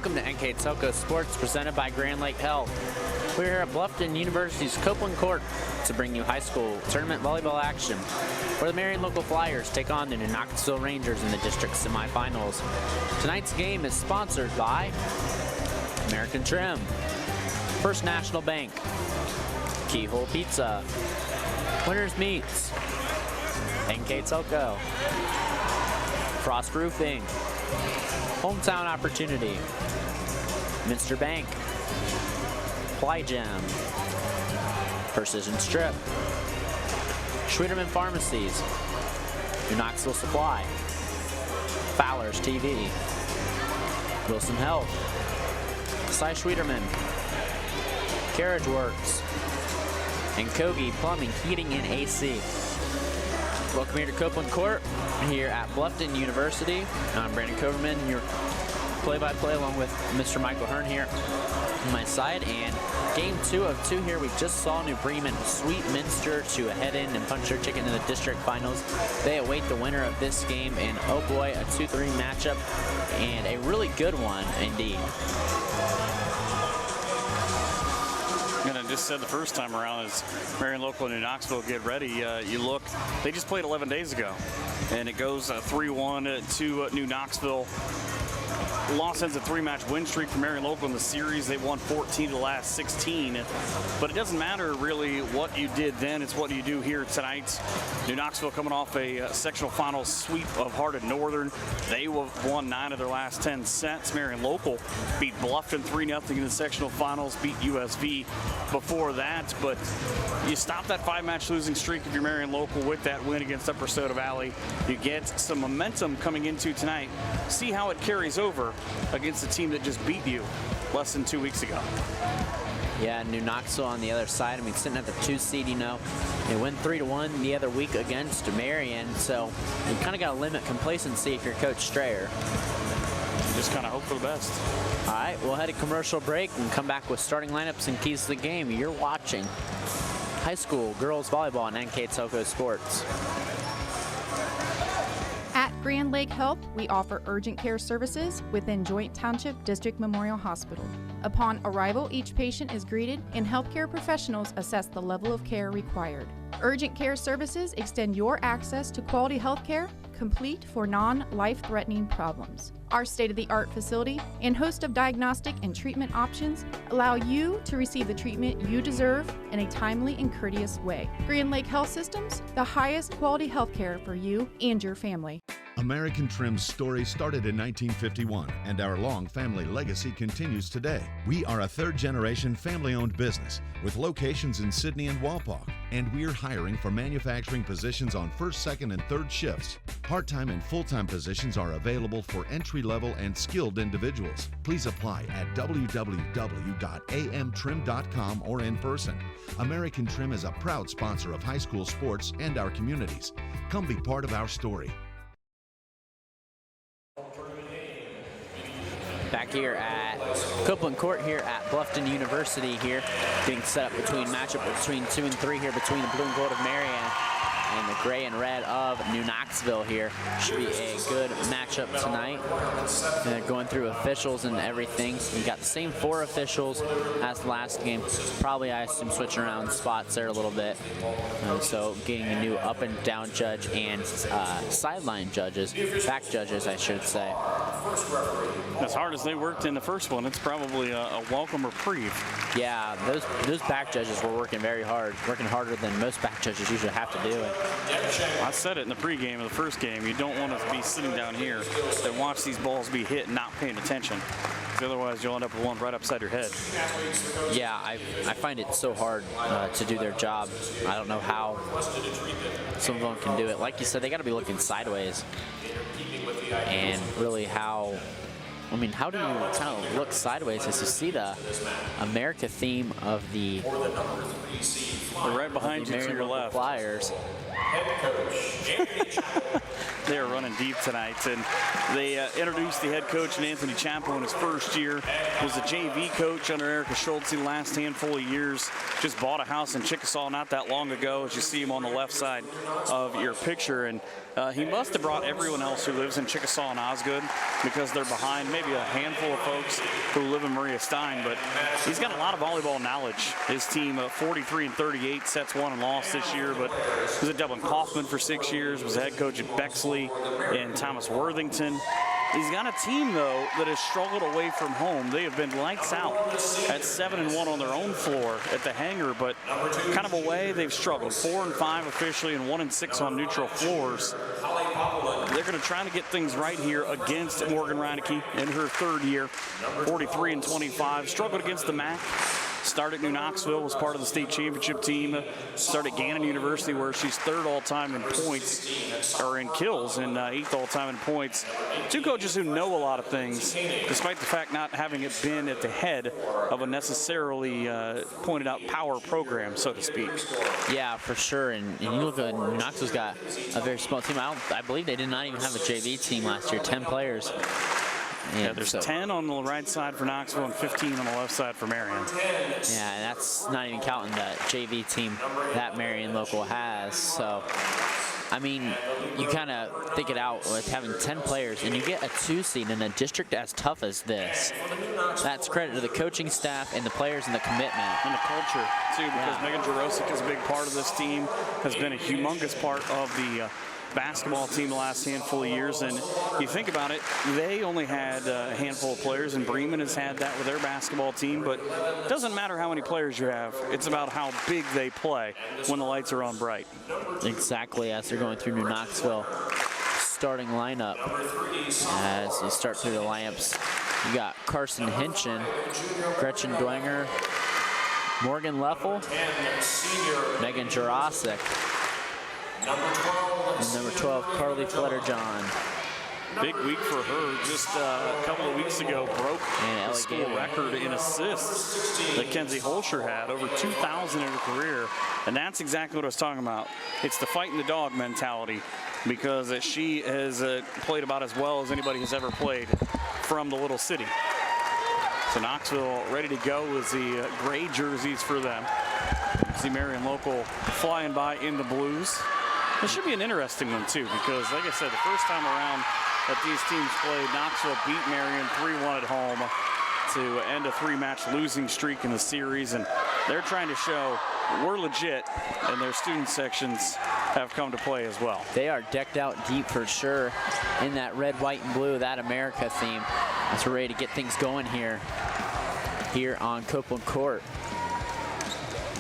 Welcome to NKTelco Sports, presented by Grand Lake Health. We're here at Bluffton University's Copeland Court to bring you high school tournament volleyball action, where the Marion local Flyers take on the Knoxville Rangers in the district semifinals. Tonight's game is sponsored by American Trim, First National Bank, Keyhole Pizza, Winners Meats, NKTelco, Frost Roofing, Hometown Opportunity, Minster Bank, Ply Gem, Precision Strip, Schwederman Pharmacies, New Knoxville Supply, Fowler's TV, Wilson Health, Cy Schwederman, Carriage Works, and Kogi Plumbing, Heating, and AC. Welcome here to Copeland Court, here at Bluffton University. I'm Brandon Coverman, your play-by-play, along with Mr. Michael Hearn here on my side. And game 2 of 2 here, we just saw New Bremen sweep Minster to head in and punch their ticket into the district finals. They await the winner of this game, and oh boy, a 2-3 matchup, and a really good one indeed. And I just said the first time around, as Marion local and New Knoxville get ready, you look, they just played 11 days ago, and it goes 3-1 to New Knoxville. Loss ends a 3-match win streak for Marion local in the series. They won 14 of the last 16, but it doesn't matter really what you did then, it's what you do here tonight. New Knoxville coming off a sectional final sweep of Hardin Northern. They won 9 of their last 10 sets. Marion local beat Bluffton 3-0 in the sectional finals, beat USV before that, but you stop that 5-match losing streak if you're Marion local with that win against Upper Soda Valley. You get some momentum coming into tonight. See how it carries over against a team that just beat you less than 2 weeks ago. Yeah, New Knoxville on the other side. I mean, sitting at the 2 seed, you know, they win 3-1 the other week against Marion, so you kind of got to limit complacency if you're Coach Strayer. You just kind of hope for the best. All right, we'll head to commercial break and come back with starting lineups and keys to the game. You're watching high school girls volleyball on NKTelco Sports. At Grand Lake Health, we offer urgent care services within Joint Township District Memorial Hospital. Upon arrival, each patient is greeted and healthcare professionals assess the level of care required. Urgent care services extend your access to quality health care, complete for non-life-threatening problems. Our state-of-the-art facility and host of diagnostic and treatment options allow you to receive the treatment you deserve in a timely and courteous way. Grand Lake Health Systems, the highest quality health care for you and your family. American Trim's story started in 1951, and our long family legacy continues today. We are a third-generation family-owned business with locations in Sydney and Walpock, and we're hiring for manufacturing positions on first, second, and third shifts. Part-time and full-time positions are available for entry-level and skilled individuals. Please apply at www.amtrim.com or in person. American Trim is a proud sponsor of high school sports and our communities. Come be part of our story. Back here at Copeland Court here at Bluffton University here, getting set up matchup between 2 and 3 here between the blue and gold of Marion and the gray and red of New Knoxville here. Should be a good matchup tonight. Going through officials and everything. We got the same 4 officials as the last game. Probably, I assume, switching around spots there a little bit. So getting a new up and down judge and sideline judges, back judges, I should say. As hard as they worked in the first one, it's probably a welcome reprieve. Yeah, those back judges were working very hard, working harder than most back judges usually have to do. I said it in the pregame of the first game. You don't want to be sitting down here and watch these balls be hit and not paying attention. Otherwise, you'll end up with one right upside your head. Yeah, I find it so hard to do their job. I don't know how some of them can do it. Like you said, they got to be looking sideways. And really how do you kind of look sideways as you see the America theme of the They're right behind you to your left. Flyers. They are running deep tonight, and they introduced the head coach, Anthony Chapo, in his first year. Was a JV coach under Erica Schultz the last handful of years. Just bought a house in Chickasaw not that long ago, as you see him on the left side of your picture. And he must have brought everyone else who lives in Chickasaw and Osgood, because they're behind. Maybe maybe a handful of folks who live in Maria Stein, but he's got a lot of volleyball knowledge. His team 43-38, sets won and lost this year, but was at Dublin Kaufman for 6 years, was the head coach at Bexley and Thomas Worthington. He's got a team, though, that has struggled away from home. They have been lights out at 7-1 on their own floor at the hangar, but kind of away, they've struggled. 4-5 officially and 1-6 on neutral floors. They're going to try to get things right here against Morgan Reineke in her third year. 43-25, struggled against the MAC. Started at New Knoxville, was part of the state championship team. Started at Gannon University, where she's third all-time in points, or in kills, and 8th all-time in points. Two coaches who know a lot of things, despite the fact not having it been at the head of a necessarily pointed out power program, so to speak. Yeah, for sure. And you look at New Knoxville's got a very small team. I believe they did not even have a JV team last year. 10 players. Yeah, there's 10 on the right side for Knoxville and 15 on the left side for Marion. Yeah, and that's not even counting the JV team that Marion local has. So, I mean, you kind of think it out with having 10 players, and you get a 2 seed in a district as tough as this. That's credit to the coaching staff and the players and the commitment. And the culture, too, because Megan Jarosik is a big part of this team, has been a humongous part of the basketball team the last handful of years. And you think about it, they only had a handful of players, and Bremen has had that with their basketball team, but it doesn't matter how many players you have, it's about how big they play when the lights are on bright. Exactly, as they're going through New Knoxville starting lineup. As you start through the lineups, you got Carson Hinchin, Gretchen Dwenger, Morgan Leffel, Megan Jarosik, and number 12, Carly Fletterjohn. Big week for her. Just a couple of weeks ago, broke the school record in assists that Kenzie Holscher had, over 2,000 in her career. And that's exactly what I was talking about. It's the fighting the dog mentality, because she has played about as well as anybody has ever played from the little city. So Knoxville ready to go with the gray jerseys for them. See Marion local flying by in the blues. This should be an interesting one, too, because, like I said, the first time around that these teams played, Knoxville beat Marion 3-1 at home to end a 3-match losing streak in the series, and they're trying to show we're legit, and their student sections have come to play as well. They are decked out deep for sure in that red, white, and blue, that America theme, as we're ready to get things going here on Copeland Court.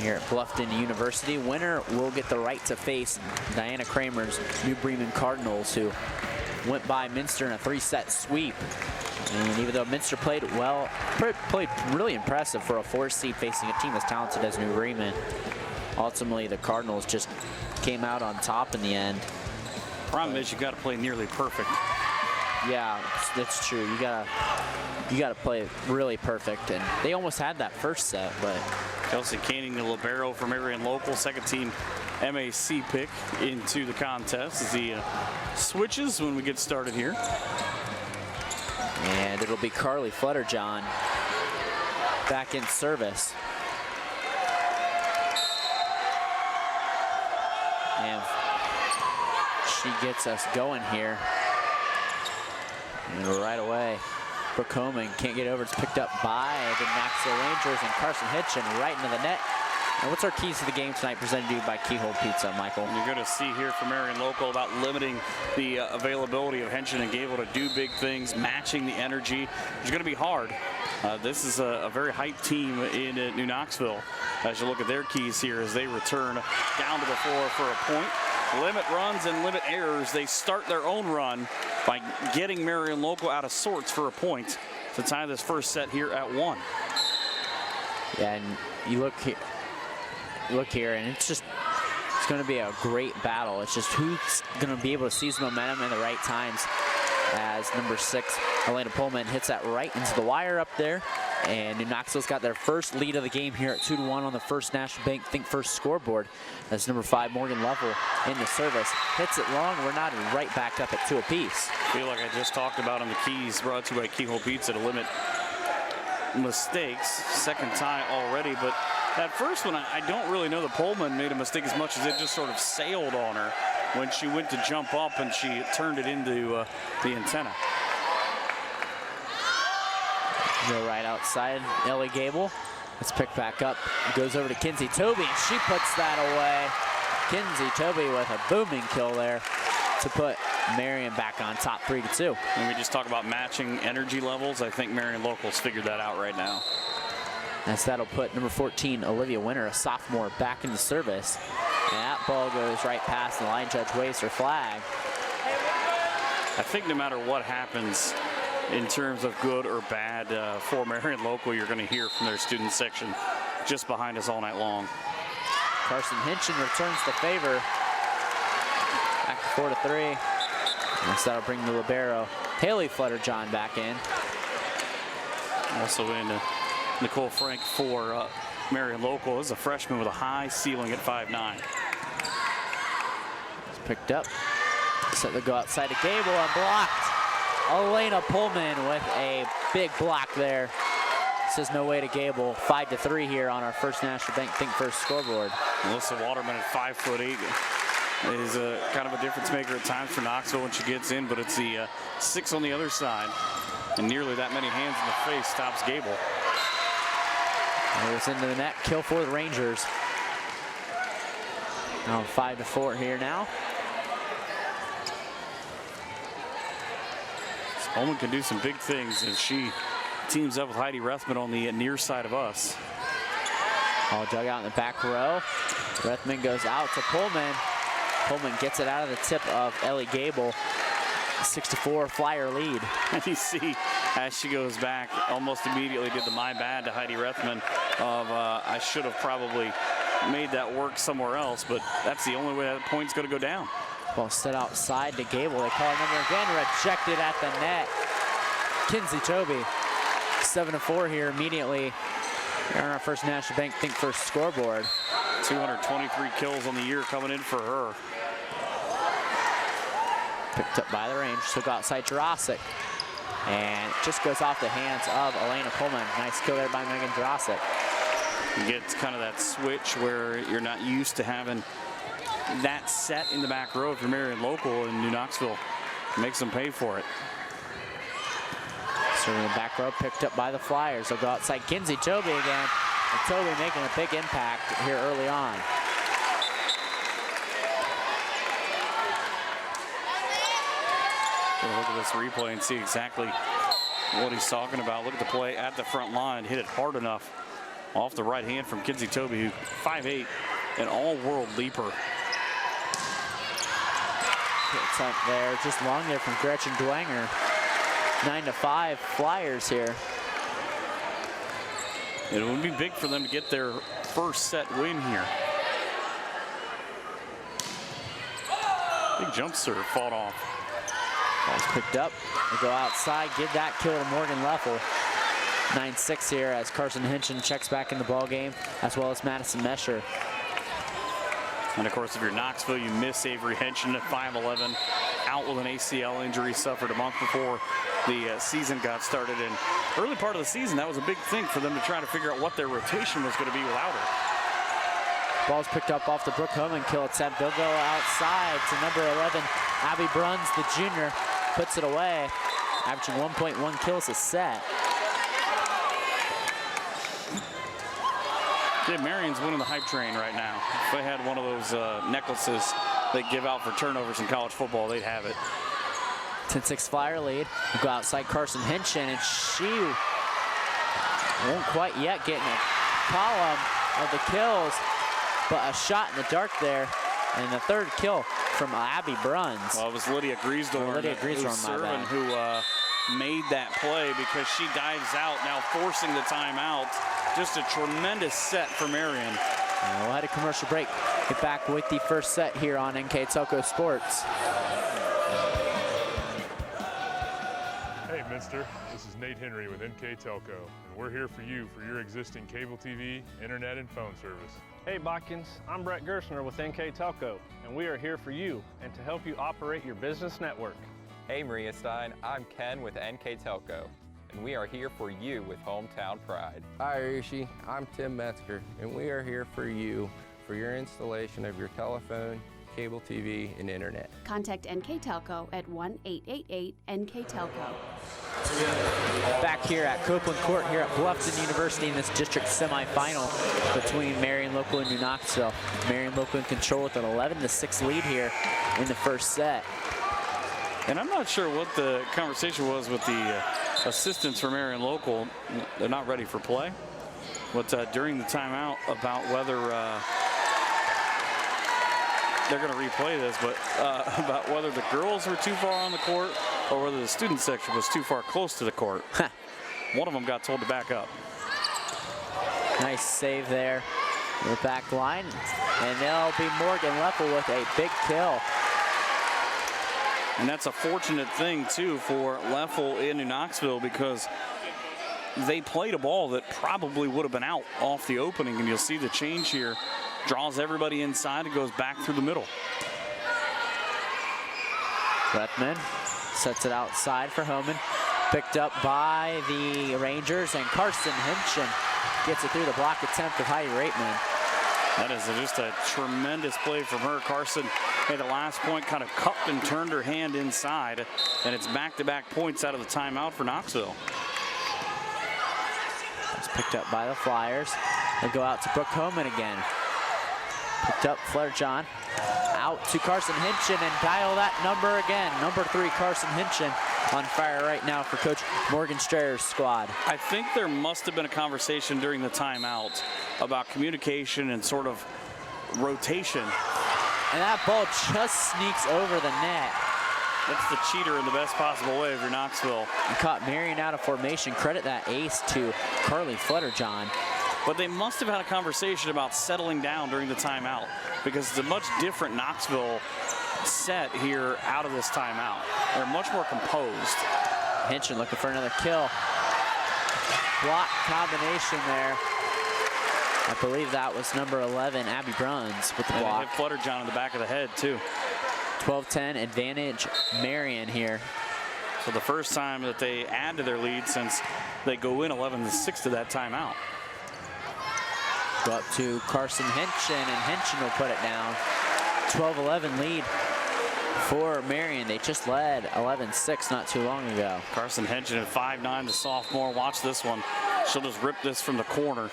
Here at Bluffton University, winner will get the right to face Diana Kramer's New Bremen Cardinals, who went by Minster in a 3-set sweep. And even though Minster played well, played really impressive for a 4 seed facing a team as talented as New Bremen, ultimately the Cardinals just came out on top in the end. Problem is, you got to play nearly perfect. Yeah, that's true. You gotta play really perfect, and they almost had that first set, but Kelsey Koenig, the libero for Marion local, second team MAC pick into the contest as he switches when we get started here. And it'll be Carly Fletterjohn back in service. And she gets us going here. And right away, Brooke Homan can't get over. It's picked up by the Knoxville Rangers, and Carson Hitchin right into the net. And what's our keys to the game tonight, presented to you by Keyhole Pizza, Michael? You're going to see here from Marion local about limiting the availability of Hitchin and Gable to do big things, matching the energy. It's going to be hard. This is a very hyped team in New Knoxville. As you look at their keys here as they return down to the floor for a point. Limit runs and limit errors. They start their own run by getting Marion local out of sorts for a point to tie this first set here at 1. Yeah, and you look here, and it's going to be a great battle. It's just who's going to be able to seize momentum in the right times, as number 6, Elena Pullman, hits that right into the wire up there. And New Knoxville's got their first lead of the game here at 2-1 on the First National Bank Think First scoreboard. As number 5, Morgan Leffel, in the service, hits it long. We're not right back up at 2 apiece. I feel like I just talked about on the keys, brought to you by Keyhole Pizza, to limit mistakes. Second tie already, but that first one, I don't really know that Pullman made a mistake as much as it just sort of sailed on her when she went to jump up and she turned it into the antenna. Go right outside, Ellie Gable. Let's pick back up. Goes over to Kinsey Toby, and she puts that away. Kinsey Toby with a booming kill there to put Marion back on top 3-2. And we just talk about matching energy levels. I think Marion Locals figured that out right now. As that'll put number 14, Olivia Winter, a sophomore, back in the service. And that ball goes right past the line judge waves her flag. I think no matter what happens in terms of good or bad for Marion Local, you're going to hear from their student section just behind us all night long. Carson Hinchin returns the favor. Back to 4-3. And so that'll bring the libero Haley Flutter-John back in. Also in Nicole Frank for Marion Local is a freshman with a high ceiling at 5'9". It's picked up. So they go outside to Gable and blocked. Elena Pullman with a big block there. Says no way to Gable. 5-3 here on our first National Bank Think First scoreboard. Melissa Waterman at 5'8" is kind of a difference maker at times for Knoxville when she gets in, but it's the 6 on the other side, and nearly that many hands in the face stops Gable. Goes into the net, kill for the Rangers. Now 5-4 here now. Pullman can do some big things as she teams up with Heidi Rethman on the near side of us. All dug out in the back row. Rethman goes out to Pullman. Pullman gets it out of the tip of Ellie Gable. 6-4 Flyer lead. And you see as she goes back, almost immediately did the my bad to Heidi Rethman of I should have probably made that work somewhere else, but that's the only way that point's going to go down. Ball set outside to Gable. They call a number again, rejected at the net. Kinsey Toby, 7-4 here immediately. We're on our first National Bank Think First scoreboard. 223 kills on the year coming in for her. Picked up by the range, so go outside Jurasic. And it just goes off the hands of Elena Pullman. Nice kill there by Megan Jurasic. You get kind of that switch where you're not used to having that set in the back row for Marion Local, and New Knoxville makes them pay for it. So in the back row, picked up by the Flyers. They'll go outside Kinsey Toby again. And Toby making a big impact here early on. We'll look at this replay and see exactly what he's talking about. Look at the play at the front line. Hit it hard enough off the right hand from Kinsey Toby, who 5'8", an all-world leaper. It's up there, just long there from Gretchen Dwanger. 9-5 Flyers here. It would be big for them to get their first set win here. Big jump serve fought off. Ball's picked up. They go outside, give that kill to Morgan Leffel. 9-6 here as Carson Hinchin checks back in the ball game, as well as Madison Mesher. And of course, if you're Knoxville, you miss Avery Hinchin at 5'11", out with an ACL injury suffered a month before the season got started. And early part of the season, that was a big thing for them to try to figure out what their rotation was going to be without her. Ball's picked up off the Brooke Homan kill attempt. They'll go outside to number 11, Abby Bruns, the junior, puts it away, averaging 1.1 kills a set. Yeah, Marion's winning the hype train right now. If they had one of those necklaces they give out for turnovers in college football, they'd have it. 10-6 Flyer lead. We'll go outside Carson Hinchin, and she won't quite yet get in a column of the kills, but a shot in the dark there, and the third kill from Abby Bruns. Well, it was Lydia Griesdorn, who made that play because she dives out, now forcing the timeout. Just a tremendous set for Marion. We'll head a commercial break. Get back with the first set here on NKTelco Sports. Hey, Minster. This is Nate Henry with NKTelco, and we're here for you for your existing cable TV, internet, and phone service. Hey, Botkins. I'm Brett Gerstner with NKTelco, and we are here for you and to help you operate your business network. Hey, Maria Stein. I'm Ken with NKTelco, and we are here for you with Hometown Pride. Hi, Rishi. I'm Tim Metzger, and we are here for you for your installation of your telephone, cable TV, and internet. Contact NKTelco at 1-888-NKTelco. Back here at Copeland Court here at Bluffton University in this district semifinal between Marion Local and New Knoxville. Marion Local in control with an 11-6 lead here in the first set. And I'm not sure what the conversation was with the assistants from Marion Local. They're not ready for play. But during the timeout about whether they're going to replay this, but about whether the girls were too far on the court or whether the student section was too far close to the court. One of them got told to back up. Nice save there. The back line. And there'll be Morgan Leffel with a big kill. And that's a fortunate thing, too, for Leffel in New Knoxville because they played a ball that probably would have been out off the opening. And you'll see the change here. Draws everybody inside and goes back through the middle. Lethman sets it outside for Homan. Picked up by the Rangers, and Carson Hinchin gets it through the block attempt of Heidi Reitman. That is just a tremendous play from her. Carson at the last point kind of cupped and turned her hand inside, and it's back-to-back points out of the timeout for Knoxville. It's picked up by the Flyers. They go out to Brooke Homan again. Picked up Flair-John. Out to Carson Hinchin, and dial that number again. Number 3, Carson Hinchin, on fire right now for Coach Morgan Strayer's squad. I think there must have been a conversation during the timeout about communication and sort of rotation. And that ball just sneaks over the net. That's the cheater in the best possible way if you're Knoxville. And caught Marion out of formation. Credit that ace to Carly Fletterjohn. But they must have had a conversation about settling down during the timeout because it's a much different Knoxville set here out of this timeout. They're much more composed. Hinchin looking for another kill. Block combination there. I believe that was number 11, Abby Bruns, with the block. And it hit Flutterjohn in the back of the head, too. 12-10 advantage Marion here. So the first time that they add to their lead since they go in 11-6 to that timeout. Go up to Carson Hinchin, and Hinchin will put it down. 12-11 lead for Marion. They just led 11-6 not too long ago. Carson Hinchin at 5'9", the sophomore. Watch this one. She'll just rip this from the corner.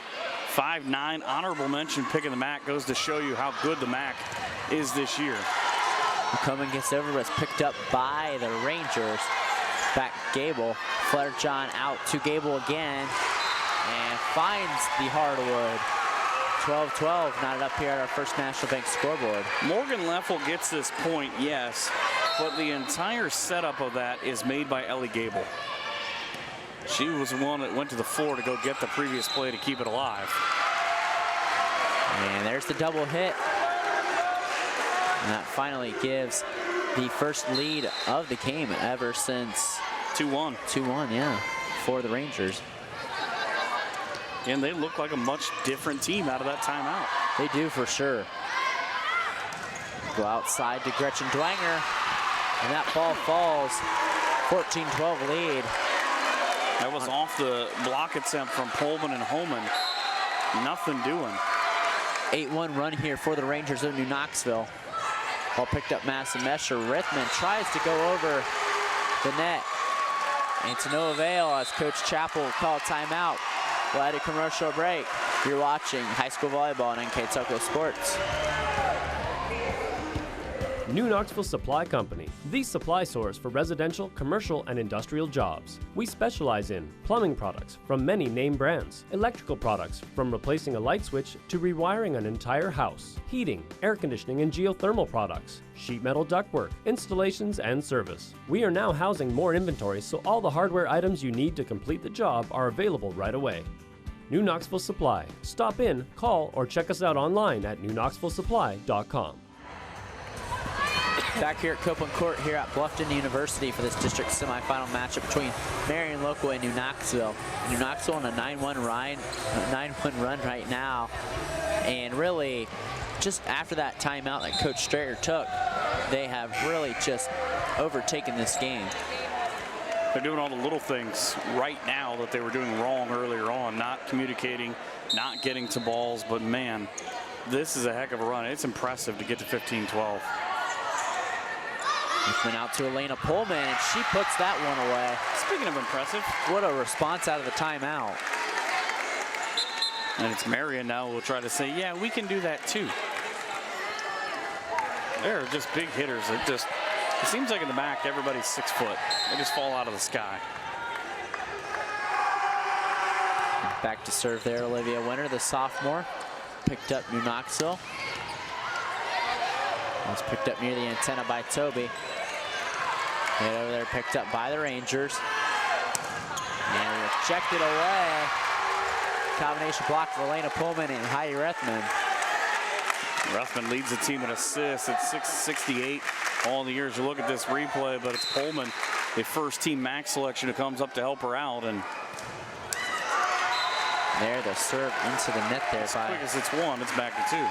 5'9", honorable mention picking the MAC. Goes to show you how good the MAC is this year. McComan gets over, but it's picked up by the Rangers. Back Gable. Fletterjohn out to Gable again, and finds the hardwood. 12-12, knotted up here at our First National Bank scoreboard. Morgan Leffel gets this point, yes, but the entire setup of that is made by Ellie Gable. She was the one that went to the floor to go get the previous play to keep it alive. And there's the double hit. And that finally gives the first lead of the game ever since 2-1. 2-1, yeah, for the Rangers. And they look like a much different team out of that timeout. They do for sure. Go outside to Gretchen Dwanger, and that ball falls. 14-12 lead. That was off the block attempt from Pullman and Homan. Nothing doing. 8-1 run here for the Rangers of New Knoxville. Ball picked up Madison Mesher. Rithman tries to go over the net. And to no avail as Coach Chappell will call a timeout. We'll add a commercial break. You're watching high school volleyball on NKTelco Sports. New Knoxville Supply Company, the supply source for residential, commercial, and industrial jobs. We specialize in plumbing products from many name brands, electrical products from replacing a light switch to rewiring an entire house, heating, air conditioning, and geothermal products, sheet metal ductwork, installations, and service. We are now housing more inventory, so all the hardware items you need to complete the job are available right away. New Knoxville Supply. Stop in, call, or check us out online at newknoxvillesupply.com. Back here at Copeland Court here at Bluffton University for this district semifinal matchup between Marion Local and New Knoxville. New Knoxville on a 9-1 run right now. And really, just after that timeout that Coach Strayer took, they have really just overtaken this game. They're doing all the little things right now that they were doing wrong earlier on, not communicating, not getting to balls, but man, This is a heck of a run. It's impressive to get to 15-12. It's been out to Elena Pullman, and she puts that one away. Speaking of impressive, what a response out of the timeout. And it's Marion now will try to say, yeah, we can do that too. They're just big hitters. It seems like in the back, everybody's 6 foot. They just fall out of the sky. Back to serve there, Olivia Winter, the sophomore. Picked up New Knoxville. Was picked up near the antenna by Toby. Hit over there, picked up by the Rangers. And rejected away. Combination block for Elena Pullman and Heidi Rethman. Rethman leads the team in assists at 668 all the years. You look at this replay, but it's Pullman, a first-team max selection, who comes up to help her out. And there, the serve into the net there. As quick as it's one, it's back to 2.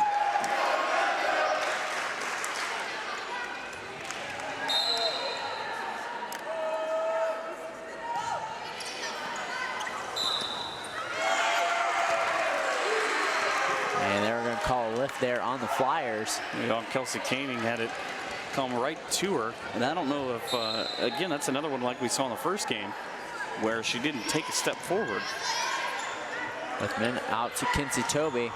And they were going to call a lift there on the Flyers. You know, Kelsey Koenig had it come right to her. And I don't know if, again, that's another one like we saw in the first game where she didn't take a step forward. Rethman out to Kinsey Toby.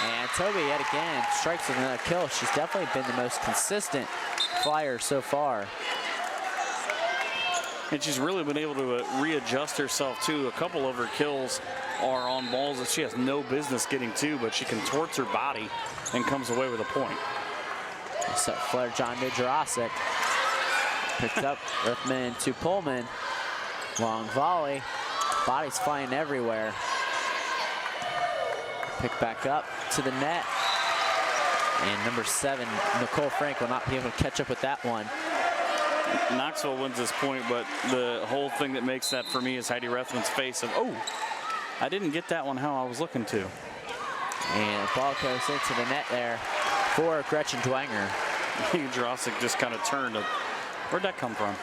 And Toby yet again strikes with another kill. She's definitely been the most consistent Flyer so far. And she's really been able to readjust herself too. A couple of her kills are on balls that she has no business getting to, but she contorts her body and comes away with a point. So Flair John to Jurasic. Picked up Rethman to Pullman. Long volley. Body's flying everywhere. Pick back up to the net. And number 7, Nicole Frank, will not be able to catch up with that one. Knoxville wins this point, but the whole thing that makes that for me is Heidi Rethman's face of, oh, I didn't get that one how I was looking to. And the ball goes into the net there for Gretchen Dwenger. Jurasic just kind of turned. Where'd that come from?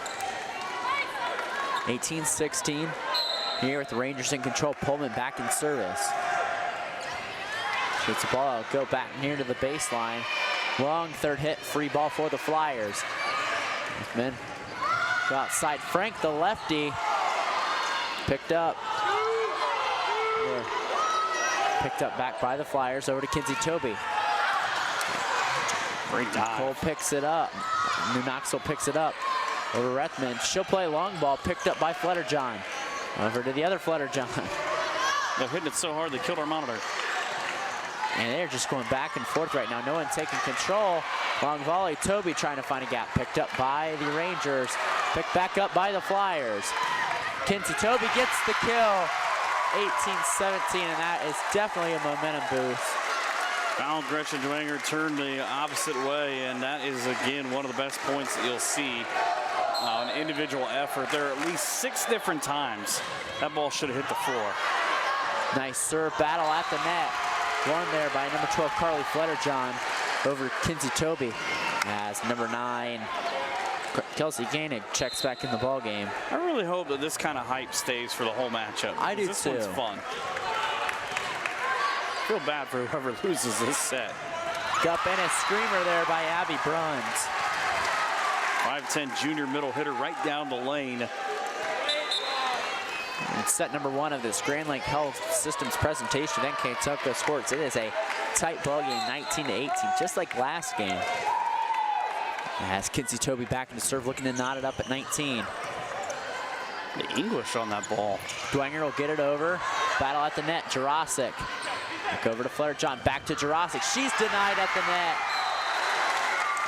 18-16 here with the Rangers in control. Pullman back in service. Gets the ball out, go back near to the baseline. Long third hit, free ball for the Flyers. Men go outside. Frank, the lefty, picked up. Picked up back by the Flyers over to Kinsey Toby. Great dive. Cole picks it up. New Knoxville picks it up over Rethman. She'll play long ball, picked up by Flutterjohn. Over to the other Flutterjohn. They're hitting it so hard they killed our monitor. And they're just going back and forth right now. No one taking control. Long volley. Toby trying to find a gap. Picked up by the Rangers. Picked back up by the Flyers. Kinsey Toby gets the kill. 18-17, and that is definitely a momentum boost. Now Gretchen Dwenger turned the opposite way, and that is, again, one of the best points that you'll see. An individual effort. There are at least 6 different times that ball should have hit the floor. Nice serve battle at the net. Won there by number 12, Carly Flutterjohn over Kinsey Toby. As number 9, Kelsey Koenig checks back in the ball game. I really hope that this kind of hype stays for the whole matchup. I do this too. This one's fun. Feel bad for whoever loses this set. Up and a screamer there by Abby Bruns. 5'10" junior middle hitter right down the lane. And set number 1 of this Grand Lake Health Systems presentation of NKTelco Sports. It is a tight ball game, 19-18, just like last game. As Kinsey Toby back into serve, looking to knot it up at 19. The English on that ball. Dwenger will get it over. Battle at the net, Jurasic. Back over to Flutterjohn, back to Jurasic. She's denied at the net.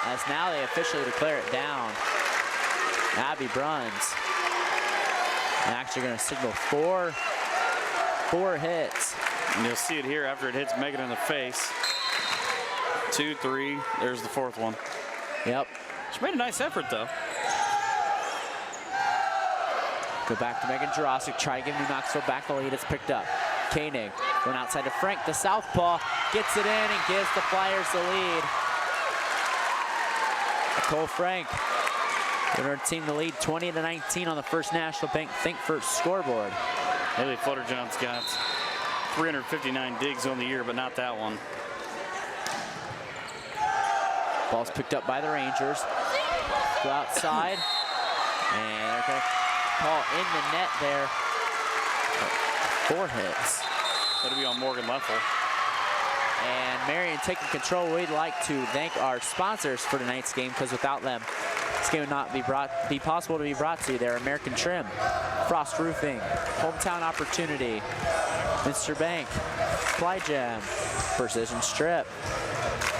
As now they officially declare it down. Abby Bruns. And actually going to signal four hits. And you'll see it here after it hits Megan in the face. 2, 3, there's the 4th one. Yep. She made a nice effort though. Go back to Megan Jurasic, try to give New Knoxville back the lead. It's picked up. Koenig going outside to Frank, the southpaw, gets it in and gives the Flyers the lead. Nicole Frank giving her team the lead, 20-19 on the First National Bank Think First scoreboard. Haley Flutterjohn's got 359 digs on the year, but not that one. Ball's picked up by the Rangers. Go outside. And they're going to call in the net there. 4 hits. That'll be on Morgan Leffel. And Marion taking control. We'd like to thank our sponsors for tonight's game, because without them, this game would not be possible to be brought to you. They're American Trim, Frost Roofing, Hometown Opportunity, Mr. Bank, Fly Jam, Precision Strip,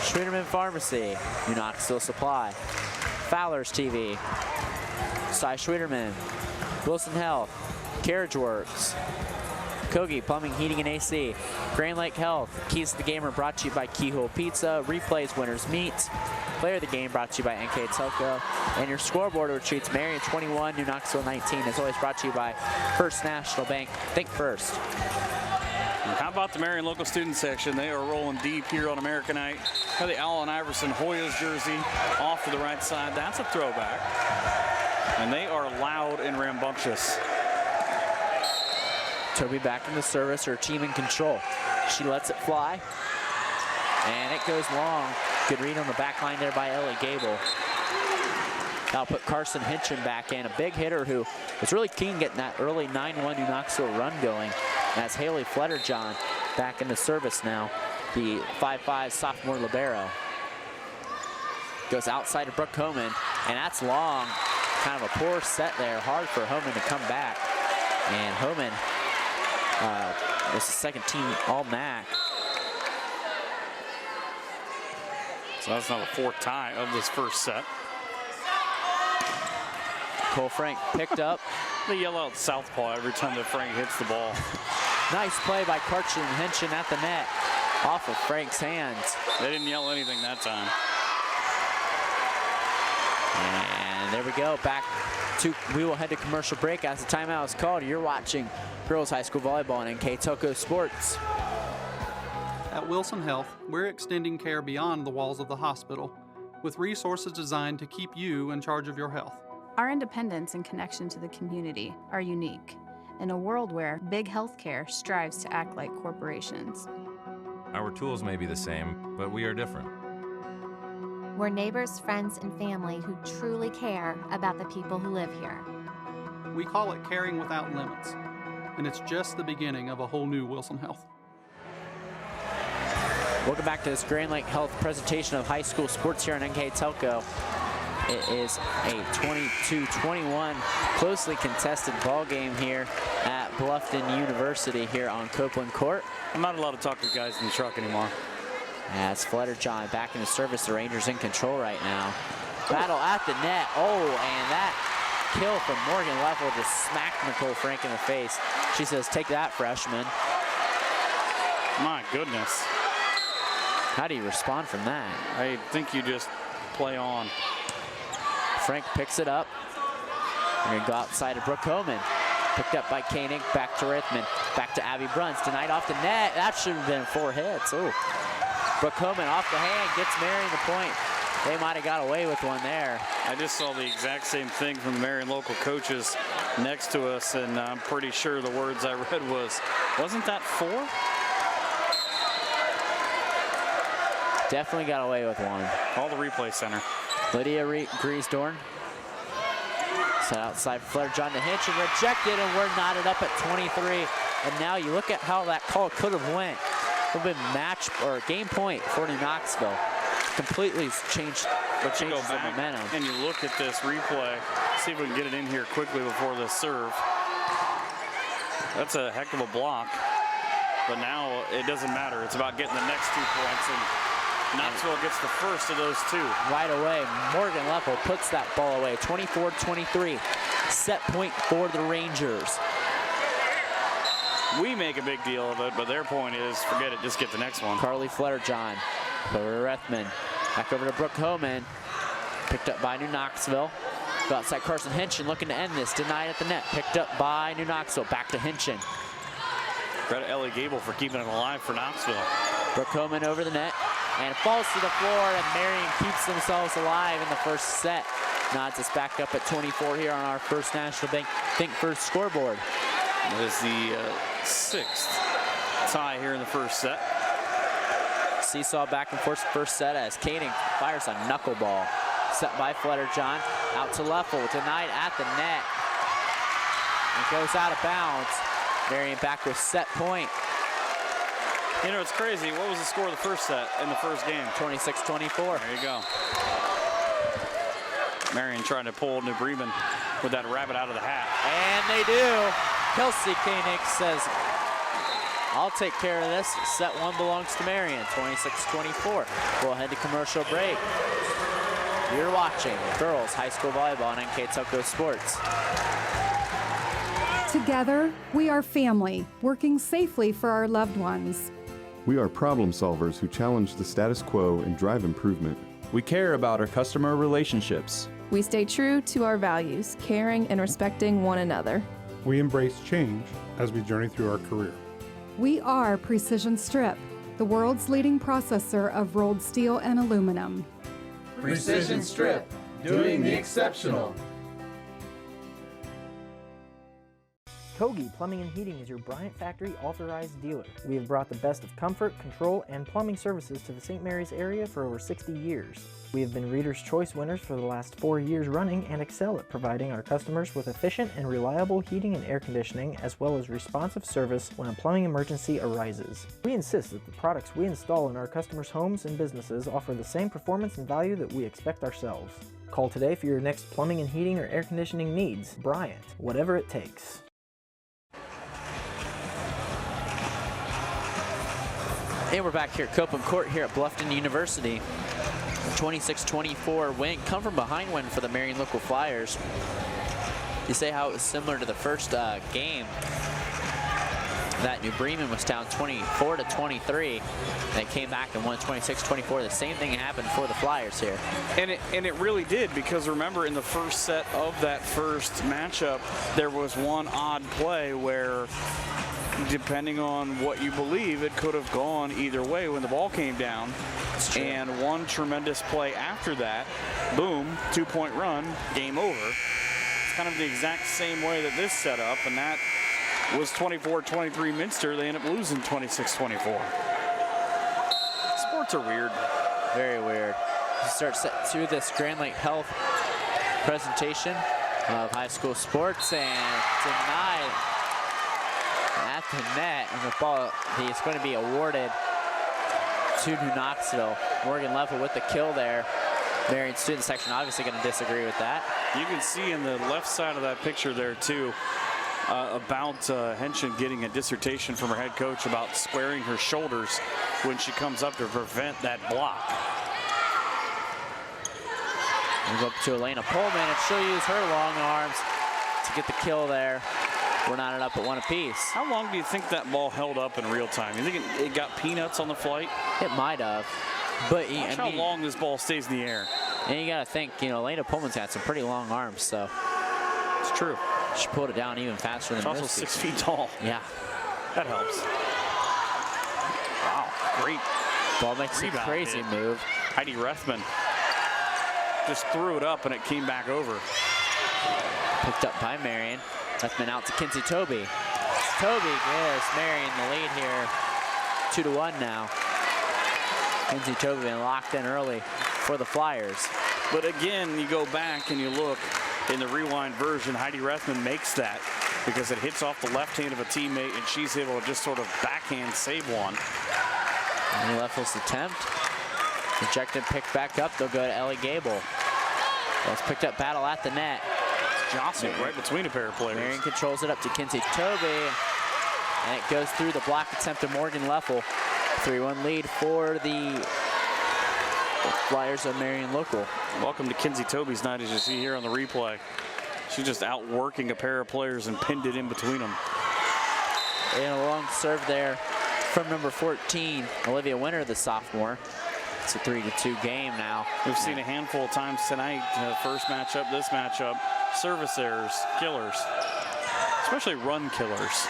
Schwieterman Pharmacy, New Knoxville Supply, Fowler's TV, Cy Schwieterman, Wilson Health, Carriage Works, Kogi Plumbing, Heating, and AC, Grand Lake Health. Keys to the Game are brought to you by Keyhole Pizza, Replays, Winners Meats. Player of the Game brought to you by NKTelco. And your scoreboard, which treats Marion 21, New Knoxville 19, is always brought to you by First National Bank. Think first. How about the Marion local student section? They are rolling deep here on Americanite. Have the Allen Iverson Hoyas jersey off to the right side. That's a throwback. And they are loud and rambunctious. Toby back in the service, her team in control. She lets it fly, and it goes long. Good read on the back line there by Ellie Gable. That'll put Carson Hinchin back in, a big hitter who was really keen getting that early 9-1 New Knoxville run going. That's Haley Fletterjohn back in the service now, the 5'5" sophomore libero. Goes outside of Brooke Homan, and that's long. Kind of a poor set there, hard for Homan to come back. And Homan was the second team All-MAC. So that's now the 4th tie of this first set. Cole Frank picked up. They yell out southpaw every time that Frank hits the ball. Nice play by Carson Hinchin at the net, off of Frank's hands. They didn't yell anything that time. And there we go, we will head to commercial break as the timeout is called. You're watching Girls High School Volleyball on NKTelco Sports. At Wilson Health, we're extending care beyond the walls of the hospital, with resources designed to keep you in charge of your health. Our independence and connection to the community are unique in a world where big healthcare strives to act like corporations. Our tools may be the same, but we are different. We're neighbors, friends, and family who truly care about the people who live here. We call it caring without limits, and it's just the beginning of a whole new Wilson Health. Welcome back to this Grand Lake Health presentation of high school sports here on NKTelco. It is a 22-21 closely contested ball game here at Bluffton University here on Copeland Court. I'm not allowed to talk to the guys in the truck anymore. As Fletterjohn back in the service, the Rangers in control right now. Battle at the net. Oh, and that kill from Morgan Leffel just smacked Nicole Frank in the face. She says, take that, freshman. My goodness. How do you respond from that? I think you just play on. Frank picks it up. We're going to go outside of Brooke Homan. Picked up by Koenig, back to Rithman, back to Abby Bruns. Tonight off the net. That should have been 4 hits. Ooh. Brooke Homan off the hand, gets Marion the point. They might have got away with one there. I just saw the exact same thing from the Marion local coaches next to us, and I'm pretty sure the words I read wasn't that 4? Definitely got away with one. Call the replay center. Lydia Griesdorn. Set outside Fletterjohn to Hinch and rejected, and we're knotted up at 23. And now you look at how that call could have went. It would have been match or game point for New Knoxville. Completely changed the momentum. And you look at this replay, see if we can get it in here quickly before the serve. That's a heck of a block. But now it doesn't matter. It's about getting the next 2 points. And Knoxville gets the first of those 2. Right away, Morgan Leffel puts that ball away. 24-23, set point for the Rangers. We make a big deal of it, but their point is, forget it, just get the next one. Carly Fletterjohn, over to Rethman, back over to Brooke Homan. Picked up by New Knoxville. Go outside Carson Hinchin looking to end this, denied at the net. Picked up by New Knoxville, back to Hinchin. Credit Ellie Gable for keeping it alive for Knoxville. Brooke Homan over the net. And falls to the floor, and Marion keeps themselves alive in the first set. Nods us back up at 24 here on our First National Bank Think First scoreboard. It is the 6th tie here in the first set. seesaw back and forth first set as Koenig fires a knuckleball. Set by Fletcher-John, out to Leffel, denied at the net. It goes out of bounds. Marion back with set point. You know, it's crazy. What was the score of the first set in the first game? 26-24. There you go. Marion trying to pull New Bremen with that rabbit out of the hat. And they do. Kelsey Koenig says, I'll take care of this. Set one belongs to Marion, 26-24. We'll head to commercial break. You're watching girls high school volleyball on NKTelco Sports. Together, we are family, working safely for our loved ones. We are problem solvers who challenge the status quo and drive improvement. We care about our customer relationships. We stay true to our values, caring and respecting one another. We embrace change as we journey through our career. We are Precision Strip, the world's leading processor of rolled steel and aluminum. Precision Strip, doing the exceptional. Kogi Plumbing and Heating is your Bryant Factory authorized dealer. We have brought the best of comfort, control, and plumbing services to the St. Mary's area for over 60 years. We have been Reader's Choice winners for the last 4 years running and excel at providing our customers with efficient and reliable heating and air conditioning, as well as responsive service when a plumbing emergency arises. We insist that the products we install in our customers' homes and businesses offer the same performance and value that we expect ourselves. Call today for your next plumbing and heating or air conditioning needs. Bryant, whatever it takes. And we're back here at Copeland Court here at Bluffton University. 26-24 win, come from behind win for the Marion local Flyers. You say how it was similar to the first game. That New Bremen was down 24-23. They came back and won 26-24. The same thing happened for the Flyers here. And it really did, because remember in the first set of that first matchup, there was one odd play where, depending on what you believe, it could have gone either way when the ball came down. And one tremendous play after that, boom, 2-point run, game over. It's kind of the exact same way that this set up, and that was 24-23 Minster. They end up losing 26-24. Sports are weird. Very weird. We start set two of this Grand Lake Health presentation of high school sports, and denied at the net, and the ball is going to be awarded to New Knoxville. Morgan Leffel with the kill there. Marion student section obviously going to disagree with that. You can see in the left side of that picture there too about Henshin getting a dissertation from her head coach about squaring her shoulders when she comes up to prevent that block. We'll go up to Elena Pullman, and she'll use her long arms to get the kill there. We're knotted up at one apiece. How long do you think that ball held up in real time? You think it got peanuts on the flight? It might have. But watch how long this ball stays in the air. And you got to think, you know, Elena Pullman's got some pretty long arms, so. It's true. She pulled it down even faster than She's also Misty. 6 feet tall. Yeah. That helps. Wow, great. Ball makes a crazy move. Heidi Rethman just threw it up and it came back over. Picked up by Marion. Rethman out to Kinsey Toby. Toby gives Marion the lead here. 2-1 now. Kinsey Toby been locked in early for the Flyers. But again, you go back and you look in the rewind version, Heidi Rethman makes that because it hits off the left hand of a teammate and she's able to just sort of backhand save one. And Leffel's attempt. Rejected, picked back up. They'll go to Ellie Gable. That's picked up, battle at the net. Jostled right between a pair of players. Marion controls it up to Kinsey Toby, and it goes through the block attempt of Morgan Leffel. 3-1 lead for the Flyers of Marion local. Welcome to Kinsey Toby's night, as you see here on the replay. She's just outworking a pair of players and pinned it in between them. And a long serve there from number 14, Olivia Winter, the sophomore. It's a 3-2 game now. We've seen a handful of times tonight, first matchup, this matchup, service errors, killers, especially run killers.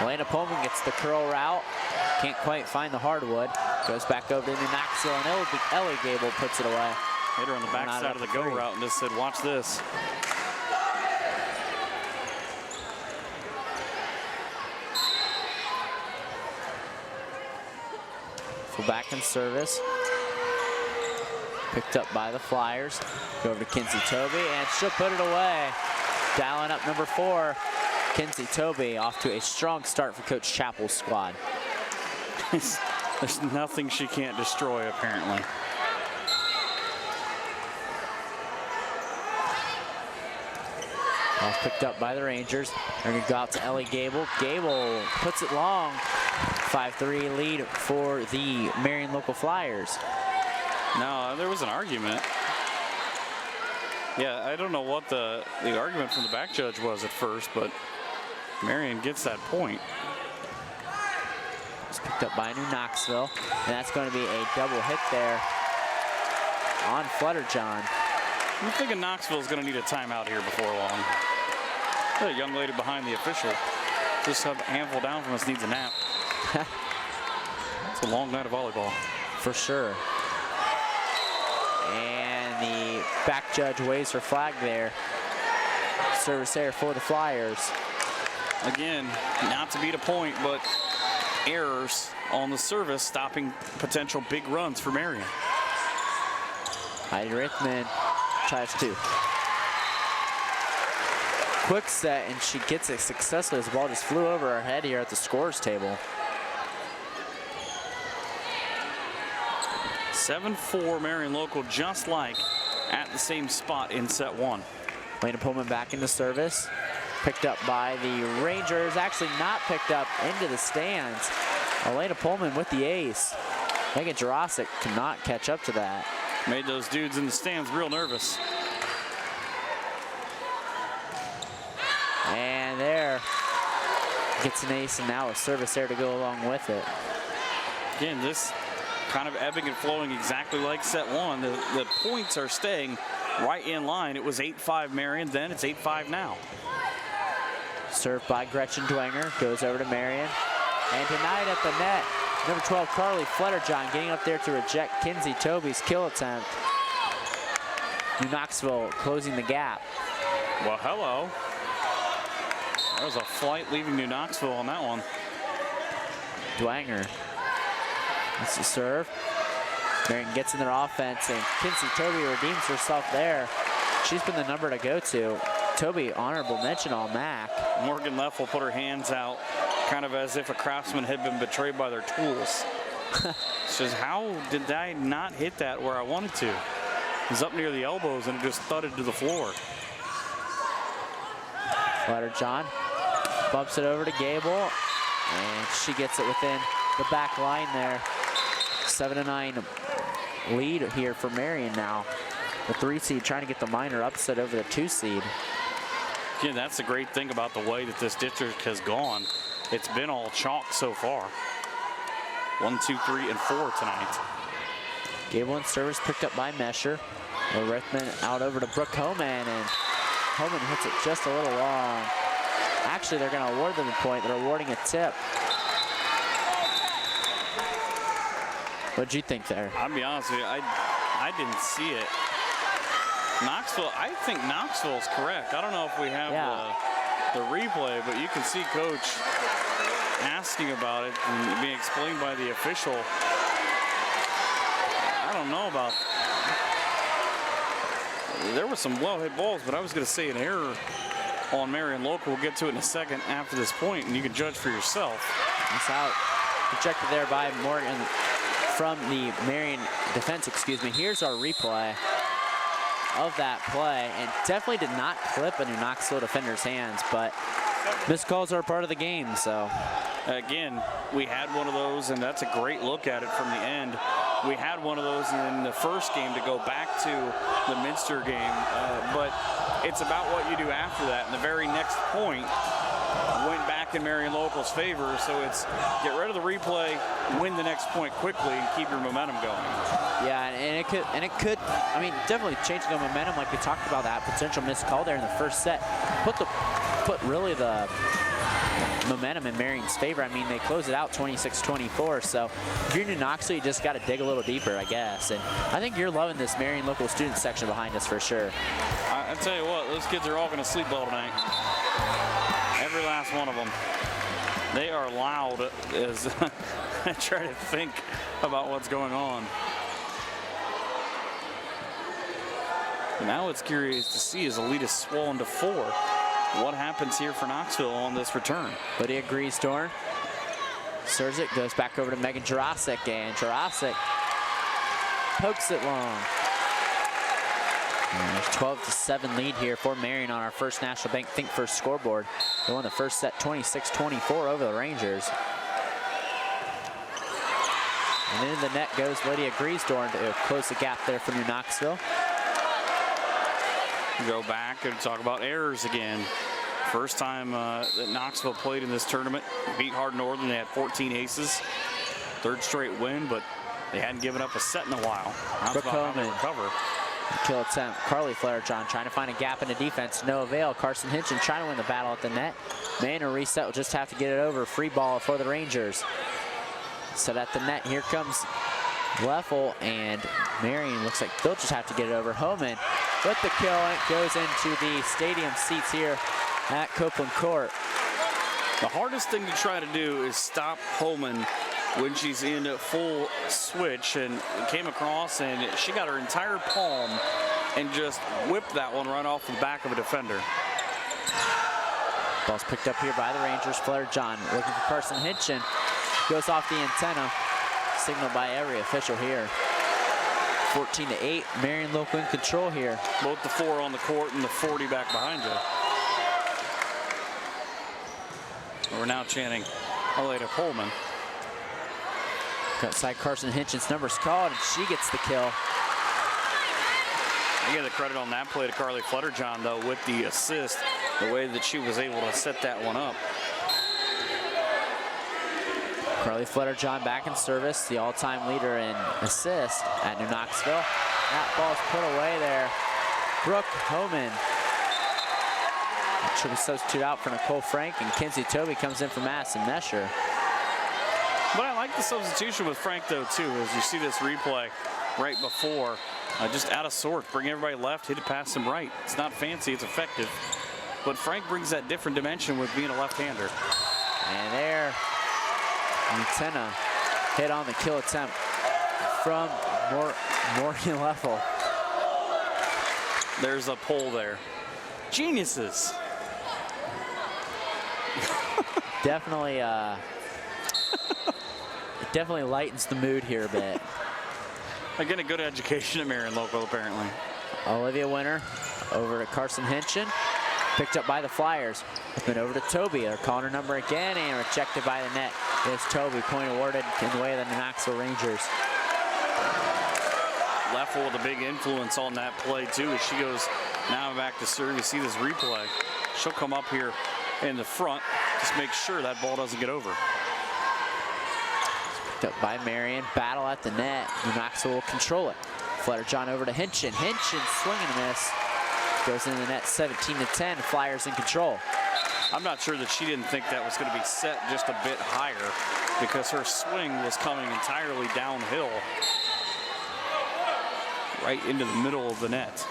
Elena Pullman gets the curl route, can't quite find the hardwood, goes back over to New Knoxville, and Ellie Gable puts it away. Hit her on the backside of the go route and just said, watch this. Full back in service. Picked up by the Flyers. Go over to Kinsey Toby, and she'll put it away. Dialing up number 4, Kinsey Toby, off to a strong start for Coach Chappell's squad. There's nothing she can't destroy, apparently. Ball picked up by the Rangers. They're going to go out to Ellie Gable. Gable puts it long. 5-3 lead for the Marion local Flyers. No, there was an argument. Yeah, I don't know what the argument from the back judge was at first, but Marion gets that point. It's picked up by New Knoxville, and that's going to be a double hit there on Flutterjohn. I'm thinking Knoxville's going to need a timeout here before long. The young lady behind the official, just a handful down from us, needs a nap. It's a long night of volleyball. For sure. And the back judge waves her flag there. Service error for the Flyers. Again, not to beat a point, but errors on the service stopping potential big runs for Marion. Heidi Rithman tries to. Quick set, and she gets it successfully as the ball just flew over her head here at the scorer's table. 7-4 Marion local, just like at the same spot in set 1. Lena Pullman back into service. Picked up by the Rangers. Actually not picked up into the stands. Elena Pullman with the ace. Megan Jurasic could not catch up to that. Made those dudes in the stands real nervous. And there gets an ace, and now a service there to go along with it. Again, this kind of ebbing and flowing exactly like set 1. The points are staying right in line. It was 8-5 Marion, then it's 8-5 now. Served by Gretchen Dwenger, goes over to Marion. And tonight at the net, number 12, Carly Flutterjohn getting up there to reject Kinsey Toby's kill attempt. New Knoxville closing the gap. Well, hello. There was a flight leaving New Knoxville on that one. Dwenger. That's the serve. Marion gets in their offense, and Kinsey Toby redeems herself there. She's been the number to go to. Toby, honorable mention on MAC. Morgan Leffel put her hands out, kind of as if a craftsman had been betrayed by their tools. Says, how did I not hit that where I wanted to? It was up near the elbows and it just thudded to the floor. Flutterjohn bumps it over to Gable, and she gets it within the back line there. 7-9 lead here for Marion now. The 3 seed trying to get the minor upset over the 2 seed. Yeah, that's the great thing about the way that this district has gone. It's been all chalk so far. 1, 2, 3, and 4 tonight. Gable in service picked up by Mesher. Rithman out over to Brooke Homan, and Homan hits it just a little long. Actually, they're going to award them a point. They're awarding a tip. What'd you think there? I'll be honest with you, I didn't see it. Knoxville, I think Knoxville's correct. I don't know if we have the replay, but you can see Coach asking about it and being explained by the official. I don't know about. There were some well-hit balls, but I was going to say an error on Marion local. We'll get to it in a second after this point, and you can judge for yourself. It's out. Rejected there by Morgan from the Marion defense, excuse me. Here's our replay of that play, and definitely did not clip a New Knoxville defender's hands, but missed calls are a part of the game, so. Again, we had one of those, and that's a great look at it from the end. We had one of those in the first game to go back to the Minster game, but it's about what you do after that. And the very next point went back in Marion Local's favor, so it's get rid of the replay, win the next point quickly, and keep your momentum going. Yeah, and it could, I mean, definitely changing the momentum, like we talked about that potential missed call there in the first set. Put really the momentum in Marion's favor. I mean, they close it out 26-24. So if you're New Knoxville, you just got to dig a little deeper, I guess. And I think you're loving this Marion local student section behind us for sure. I tell you what, those kids are all going to sleep well tonight. Every last one of them. They are loud as I try to think about what's going on. And now it's curious to see as the lead is swollen to 4. What happens here for Knoxville on this return? Lydia Griesdorn serves it, goes back over to Megan Jurasic, and Jurasic pokes it long. And there's 12-7 lead here for Marion on our first National Bank Think First scoreboard. They won the first set 26-24 over the Rangers. And in the net goes Lydia Griesdorn to close the gap there for New Knoxville. Go back and talk about errors again. First time that Knoxville played in this tournament. Beat Hard Northern. They had 14 aces. Third straight win, but they hadn't given up a set in a while. Now it's about how they recover. Kill attempt. Carly Flaherty trying to find a gap in the defense. No avail. Carson Hinchin trying to win the battle at the net. Manor reset will just have to get it over. Free ball for the Rangers. Set at the net. Here comes Leffel, and Marion looks like they'll just have to get it over. Homan with the kill, and it goes into the stadium seats here at Copeland Court. The hardest thing to try to do is stop Homan when she's in full switch, and came across and she got her entire palm and just whipped that one right off the back of a defender. Ball's picked up here by the Rangers. Flair John looking for Carson Hinchin. Goes off the antenna. Signaled by every official here. 14-8. Marion local in control here. Both the 4 on the court and the 40 back behind you. We're now chanting Aleda Pullman. Outside Carson Hinchin's number's called, and she gets the kill. I give the credit on that play to Carly Flutterjohn, though, with the assist, the way that she was able to set that one up. Carly Flutterjohn back in service, the all-time leader in assist at New Knoxville. That ball's put away there. Brooke Homan. Should be substituted out for Nicole Frank, and Kinsey Toby comes in for Madison Mesher. But I like the substitution with Frank, though, too, as you see this replay right before. Just out of sorts, bring everybody left, hit it past them right. It's not fancy, it's effective. But Frank brings that different dimension with being a left-hander. And there, antenna hit on the kill attempt from Morgan Leffel. There's a pull there. Geniuses. Definitely, it definitely lightens the mood here a bit. I get a good education at Marion Local, apparently. Olivia Winter over to Carson Hinchin. Picked up by the Flyers. Then over to Toby. They're calling her number again and rejected by the net. It's Toby, point awarded in the way of the New Knoxville Rangers. Leffel with a big influence on that play, too, as she goes now back to serve. You see this replay. She'll come up here in the front. Just make sure that ball doesn't get over. Picked up by Marion. Battle at the net. New Knoxville will control it. Flutterjohn over to Hinchin. Hinchin swing and a miss. Goes into the net 17-10. Flyers in control. I'm not sure that she didn't think that was going to be set just a bit higher because her swing was coming entirely downhill right into the middle of the net.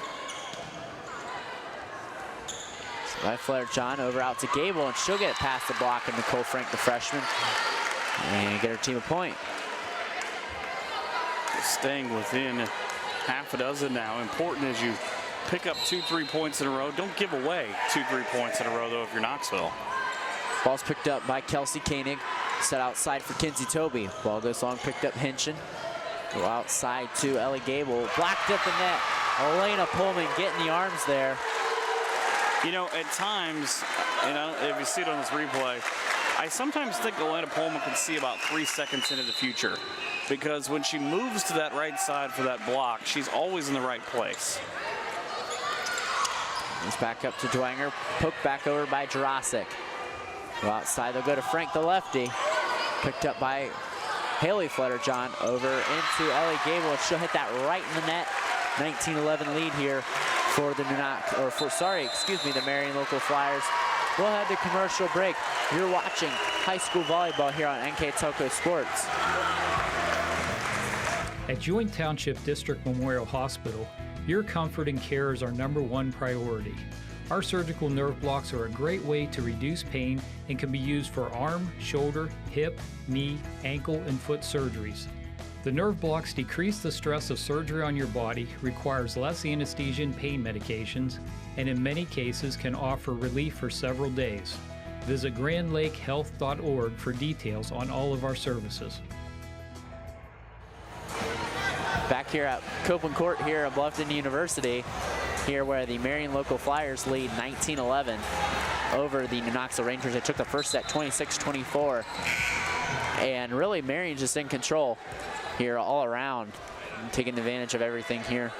By Flutterjohn over out to Gable, and she'll get it past the block of Nicole Frank, the freshman, and get her team a point. Staying within half a dozen now. Important as you pick up 2-3 points in a row. Don't give away 2-3 points in a row, though, if you're Knoxville. Ball's picked up by Kelsey Koenig. Set outside for Kinsey Toby. Ball goes long, picked up Hinchin. Go outside to Ellie Gable. Blocked at the net. Elena Pullman getting the arms there. You know, at times, and if you see it on this replay, I sometimes think Elena Pullman can see about 3 seconds into the future, because when she moves to that right side for that block, she's always in the right place. It's back up to Dwanger. Poked back over by Jurasic. Go outside, they'll go to Frank, the lefty. Picked up by Haley Flutterjohn over into Ellie Gable. She'll hit that right in the net. 19-11 lead here for the the Marion Local Flyers. We'll head to commercial break. You're watching high school volleyball here on NKTelco Sports. At Joint Township District Memorial Hospital, your comfort and care is our #1 priority. Our surgical nerve blocks are a great way to reduce pain and can be used for arm, shoulder, hip, knee, ankle, and foot surgeries. The nerve blocks decrease the stress of surgery on your body, requires less anesthesia and pain medications, and in many cases can offer relief for several days. Visit grandlakehealth.org for details on all of our services. Back here at Copeland Court here at Bluffton University, here where the Marion local Flyers lead 19-11 over the New Knoxville Rangers. They took the first set 26-24, and really Marion just in control here all around, taking advantage of everything here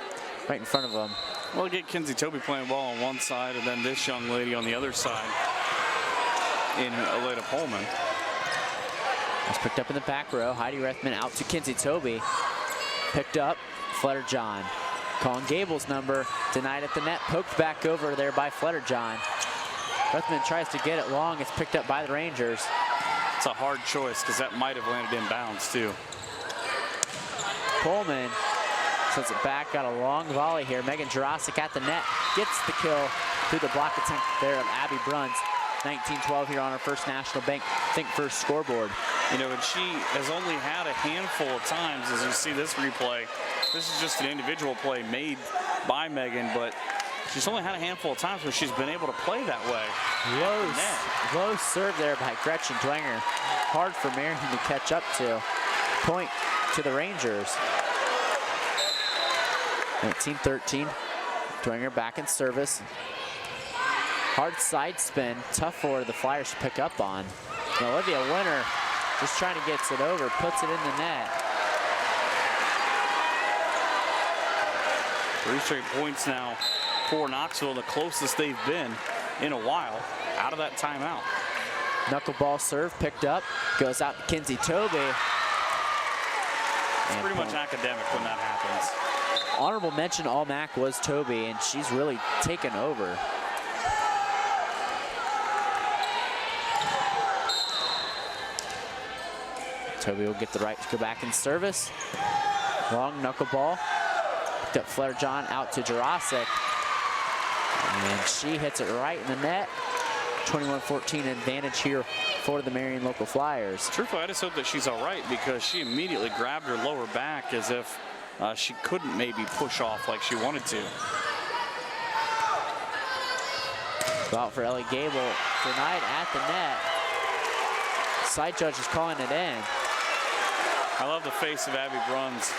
right in front of them. Well, get Kinsey Toby playing ball on one side, and then this young lady on the other side in Aleda Pullman. It's picked up in the back row. Heidi Rethman out to Kinsey Toby. Picked up, Fletcher-John. Colin Gable's number, denied at the net, poked back over there by Fletcher-John. Rethman tries to get it long. It's picked up by the Rangers. It's a hard choice because that might have landed in bounds too. Pullman sends it back, got a long volley here. Megan Jurasic at the net, gets the kill through the block attempt there of Abby Bruns. 19-12 here on her first National Bank Think First scoreboard. You know, and she has only had a handful of times, as you see this replay. This is just an individual play made by Megan, but she's only had a handful of times where she's been able to play that way. Low serve there by Gretchen Dwenger. Hard for Marion to catch up to. Point to the Rangers. 19-13. Dwenger back in service. Hard side spin, tough for the Flyers to pick up on. And Olivia Winter just trying to get it over, puts it in the net. 3 straight points now for Knoxville, the closest they've been in a while out of that timeout. Knuckleball serve picked up, goes out to Kinsey Toby. It's pretty much academic when that happens. Honorable mention All-MAC was Toby, and she's really taken over. Toby will get the right to go back in service. Long knuckleball. Picked up Fletcher-John out to Jurasic. And she hits it right in the net. 21-14 advantage here for the Marion local Flyers. Truthfully, I just hope that she's all right because she immediately grabbed her lower back as if she couldn't maybe push off like she wanted to. Go out for Ellie Gable. Denied at the net. Side judge is calling it in. I love the face of Abby Bruns.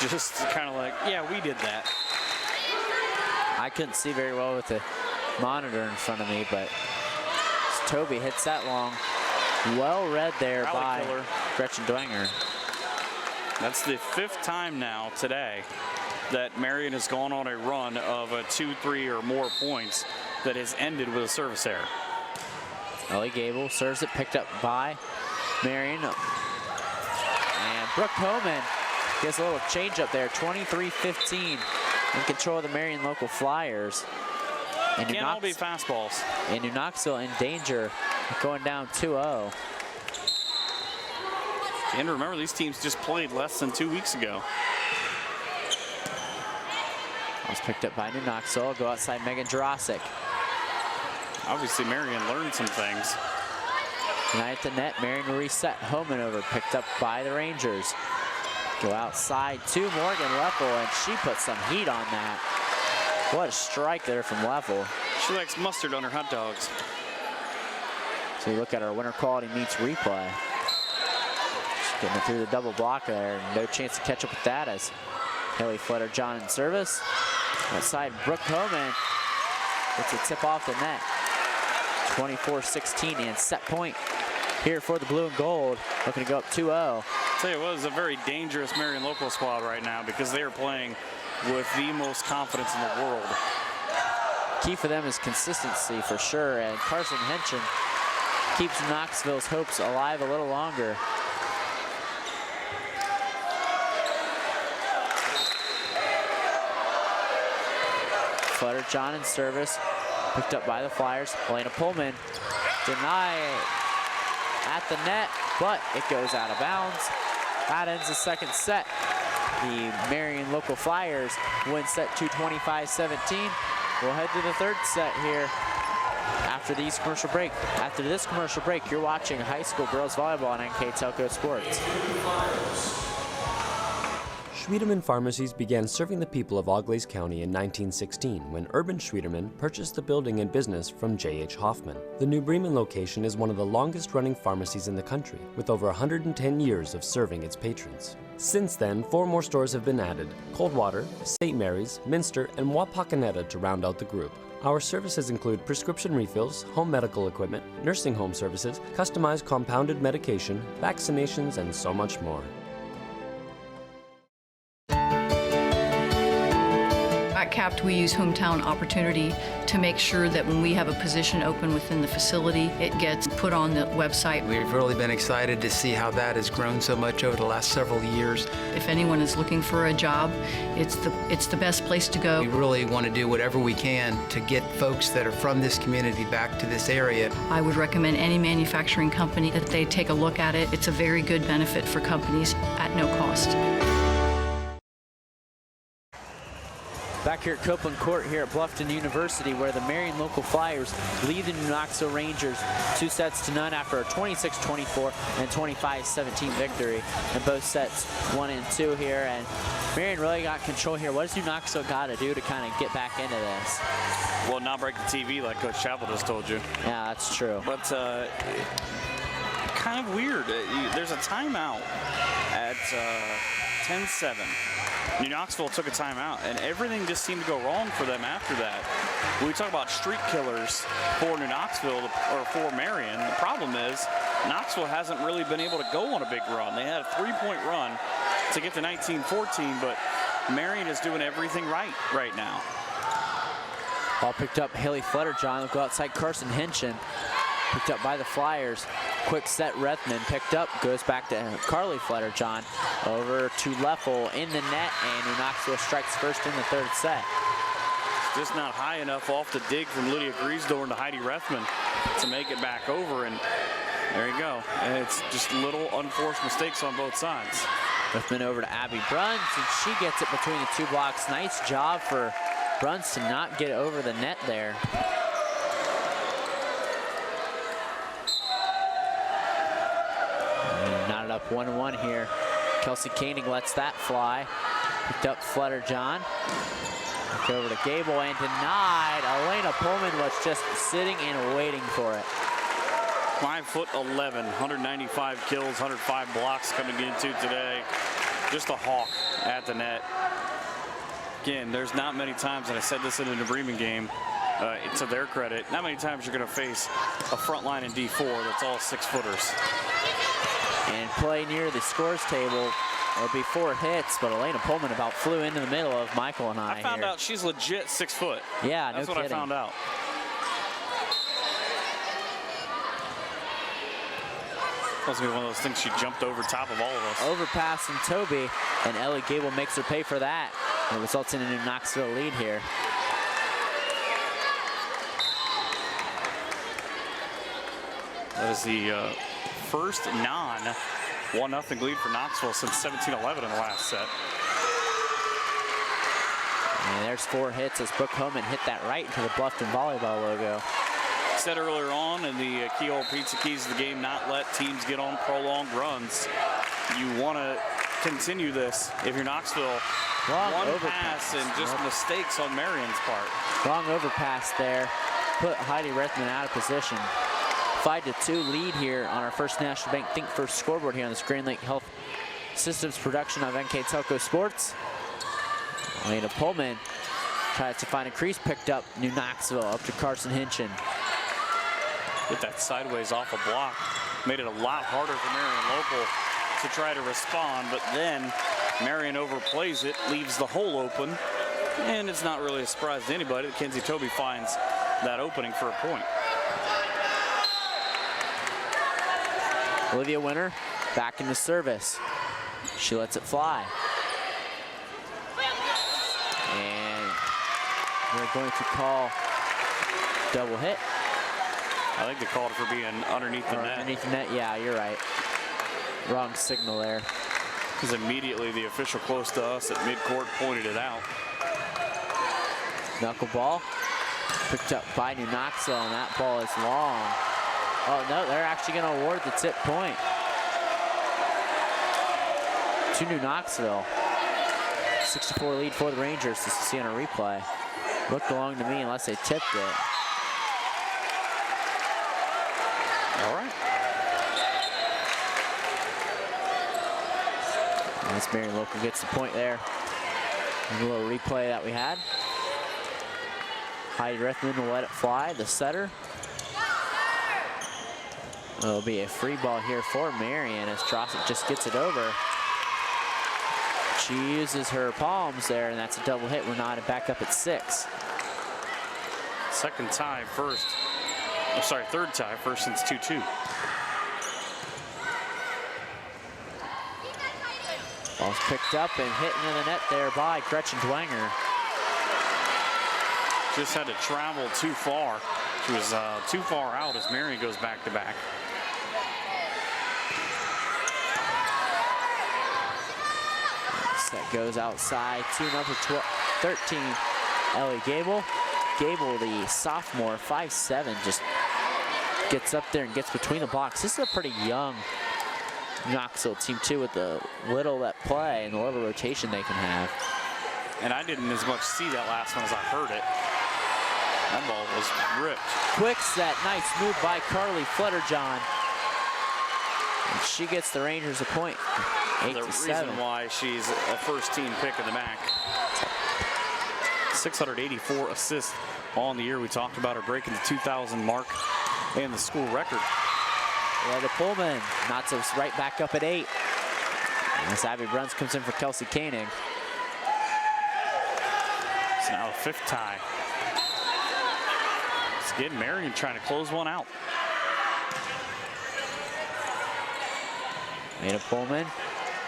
Just kind of like, yeah, we did that. I couldn't see very well with the monitor in front of me, but Toby hits that long. Well read there by Gretchen Dwenger. That's the 5th time now today that Marion has gone on a run of 2, 3, or more points that has ended with a service error. Ellie Gable serves it, picked up by Marion. And Brooke Homan gets a little change up there, 23-15 in control of the Marion local Flyers. And Can't all be fastballs. And New Knoxville in danger, going down 2-0. And remember, these teams just played less than 2 weeks ago. Was picked up by New Knoxville. Go outside Megan Jurasic. Obviously, Marion learned some things. Tonight at the net, Marion will reset. Homan over, picked up by the Rangers. Go outside to Morgan Leffel, and she put some heat on that. What a strike there from Leffel. She likes mustard on her hot dogs. So you look at our winter quality meets replay. Just getting it through the double block there. No chance to catch up with that as Haley Fletcher-John in service. Outside Brooke Homan. Gets a tip off the net. 24-16 and set point here for the blue and gold. Looking to go up 2-0. Tell you what, it's a very dangerous Marion local squad right now because they are playing with the most confidence in the world. Key for them is consistency for sure, and Carson Henson keeps Knoxville's hopes alive a little longer. Fletcher-John in service, picked up by the Flyers. Elena Pullman denied at the net, but it goes out of bounds. That ends the second set. The Marion local Flyers win set 2 25-17. We'll head to the third set here after this commercial break. After this commercial break, you're watching high school girls volleyball on NKTelco Sports. Schwiedemann Pharmacies began serving the people of Auglaize County in 1916 when Urban Schwiedemann purchased the building and business from J.H. Hoffman. The New Bremen location is one of the longest-running pharmacies in the country, with over 110 years of serving its patrons. Since then, 4 more stores have been added: Coldwater, St. Mary's, Minster, and Wapakoneta to round out the group. Our services include prescription refills, home medical equipment, nursing home services, customized compounded medication, vaccinations, and so much more. At CAPT, we use Hometown Opportunity to make sure that when we have a position open within the facility, it gets put on the website. We've really been excited to see how that has grown so much over the last several years. If anyone is looking for a job, it's the best place to go. We really want to do whatever we can to get folks that are from this community back to this area. I would recommend any manufacturing company that they take a look at it. It's a very good benefit for companies at no cost. Back here at Copeland Court here at Bluffton University, where the Marion local Flyers lead the New Knoxville Rangers 2-0 after a 26-24 and 25-17 victory in both sets 1 and 2 here. And Marion really got control here. What does New Knoxville got to do to kind of get back into this? Well, not break the TV like Coach Chappell just told you. Yeah, that's true. But kind of weird. There's a timeout at 10-7. New Knoxville took a timeout, and everything just seemed to go wrong for them after that. When we talk about streak killers for New Knoxville or for Marion, the problem is Knoxville hasn't really been able to go on a big run. They had a 3-point run to get to 19-14, but Marion is doing everything right now. Ball picked up Haley Flutterjohn. They'll go outside Carson Hinchin. Picked up by the Flyers. Quick set Rethman picked up, goes back to Carly Flutterjohn. Over to Leffel in the net, and New Knoxville strikes first in the third set. Just not high enough off the dig from Lydia Griesdorn to Heidi Rethman to make it back over, and there you go. And it's just little unforced mistakes on both sides. Rethman over to Abby Bruns, and she gets it between the 2 blocks. Nice job for Bruns to not get over the net there. Knotted up 1-1 here. Kelsey Koenig lets that fly. Picked up Flutterjohn. Back over to Gable and denied. Elena Pullman was just sitting and waiting for it. 5'11", 195 kills, 105 blocks coming into today. Just a hawk at the net. Again, there's not many times, and I said this in the New Bremen game, to their credit, not many times you're going to face a front line in D4 that's all 6-footers. And play near the scores table. It'll be 4 hits, but Elena Pullman about flew into the middle of Michael and I found out she's legit 6 foot. Yeah, that's what kidding. I found out. That was gonna be one of those things she jumped over top of all of us. Overpass from Toby, and Ellie Gable makes her pay for that. It results in a New Knoxville lead here. That is the first non-1-0 lead for Knoxville since 17-11 in the last set. And there's 4 hits as Brooke Homan hit that right into the Bluffton Volleyball logo. Said earlier on in the Keyhole Pizza Keys of the game, not let teams get on prolonged runs. You want to continue this if you're Knoxville. Long overpass and just mistakes on Marion's part. Long overpass there. Put Heidi Rethman out of position. 5-2 lead here on our First National Bank Think First scoreboard here on this Grand Lake Health Systems production of NKTelco Sports. Elena Pullman tries to find a crease, picked up New Knoxville up to Carson Hinchin. Get that sideways off a block. Made it a lot harder for Marion Local to try to respond, but then Marion overplays it, leaves the hole open, and it's not really a surprise to anybody that Kenzie Toby finds that opening for a point. Olivia Winter back into service. She lets it fly. And we're going to call double hit. I think they called it for being underneath the net. Underneath the net, yeah, you're right. Wrong signal there. Because immediately the official close to us at midcourt pointed it out. Knuckleball Picked up by New Knoxville, and that ball is long. Oh, no, they're actually going to award the tip point to New Knoxville. 64 lead for the Rangers. This is see on a replay. Looked long to me unless they tipped it. All right. That's Marion Local gets the point there. A little replay that we had. Heidi Rithman will let it fly, the setter. It'll be a free ball here for Marion as Trosick just gets it over. She uses her palms there, and that's a double hit. We're not back up at 6. Second tie first. I'm sorry, third tie first since 2-2. Ball's picked up and hit into the net there by Gretchen Dwenger. Just had to travel too far. She was too far out as Marion goes back to back. Set goes outside to number 13, Ellie Gable. Gable, the sophomore, 5'7", just gets up there and gets between the blocks. This is a pretty young Knoxville team too, with the little that play and the little rotation they can have. And I didn't as much see that last one as I heard it. That ball was ripped. Quick set, nice move by Carly Flutterjohn. And she gets the Rangers a point, 8-7. The reason why she's a first-team pick in the MAC. 684 assists on the year. We talked about her breaking the 2,000 mark and the school record. Leda Pullman knocks us right back up at 8. As Abby Bruns comes in for Kelsey Koenig. It's now the 5th tie. It's again Marion trying to close one out. Leda Pullman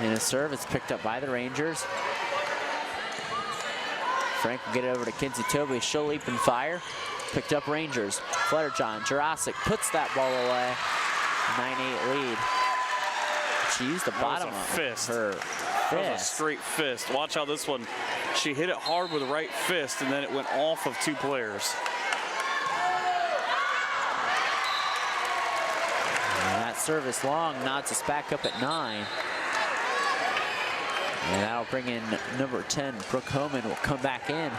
in a serve. It's picked up by the Rangers. Frank will get it over to Kinsey Toby. She'll leap and fire. Picked up Rangers. Flutterjohn, Jurassic puts that ball away. 9-8 lead. She used the bottom of fist. her fist. That was a straight fist. Watch how this one, she hit it hard with the right fist, and then it went off of 2 players. And that service long nods us back up at 9. And that'll bring in number 10, Brooke Homan will come back in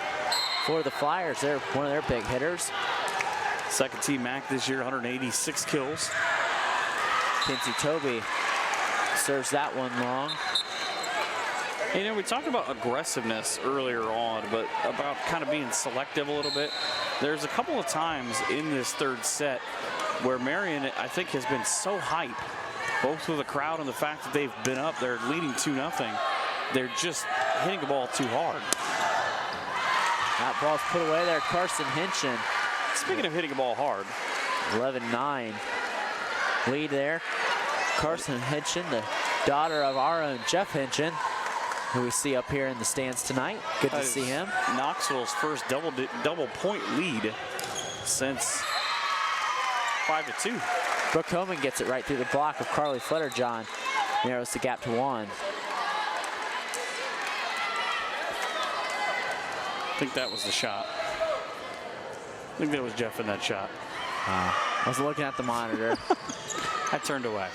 for the Flyers. They're one of their big hitters. Second team MAC this year, 186 kills. Kinsey Toby serves that one long. You know, we talked about aggressiveness earlier on, but about kind of being selective a little bit. There's a couple of times in this third set where Marion, I think, has been so hype, both with the crowd and the fact that they've been up, they're leading 2-0. They're just hitting the ball too hard. That ball's put away there, Carson Hinchin. Speaking of hitting a ball hard. 11-9 lead there. Carson Hinchin, the daughter of our own Jeff Hinchin, who we see up here in the stands tonight. Good to see him. Knoxville's first double point lead since 5-2. Brooke Homan gets it right through the block of Carly Flutterjohn. Narrows the gap to 1. I think that was the shot. I think that was Jeff in that shot. I was looking at the monitor. I turned away.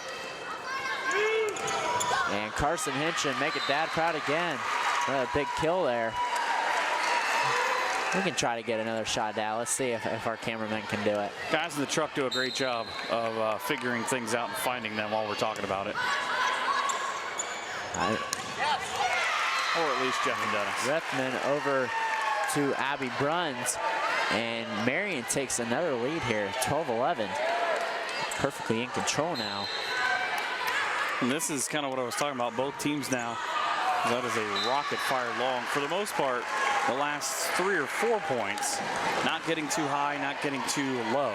And Carson Hinchin making Dad proud again. Another big kill there. We can try to get another shot down. Let's see if our cameramen can do it. Guys in the truck do a great job of figuring things out and finding them while we're talking about it. Or at least Jeff and Dennis. Rethman over to Abby Bruns. And Marion takes another lead here, 12-11. Perfectly in control now. And this is kind of what I was talking about, both teams now. That is a rocket fire long. For the most part, the last 3 or 4 points, not getting too high, not getting too low.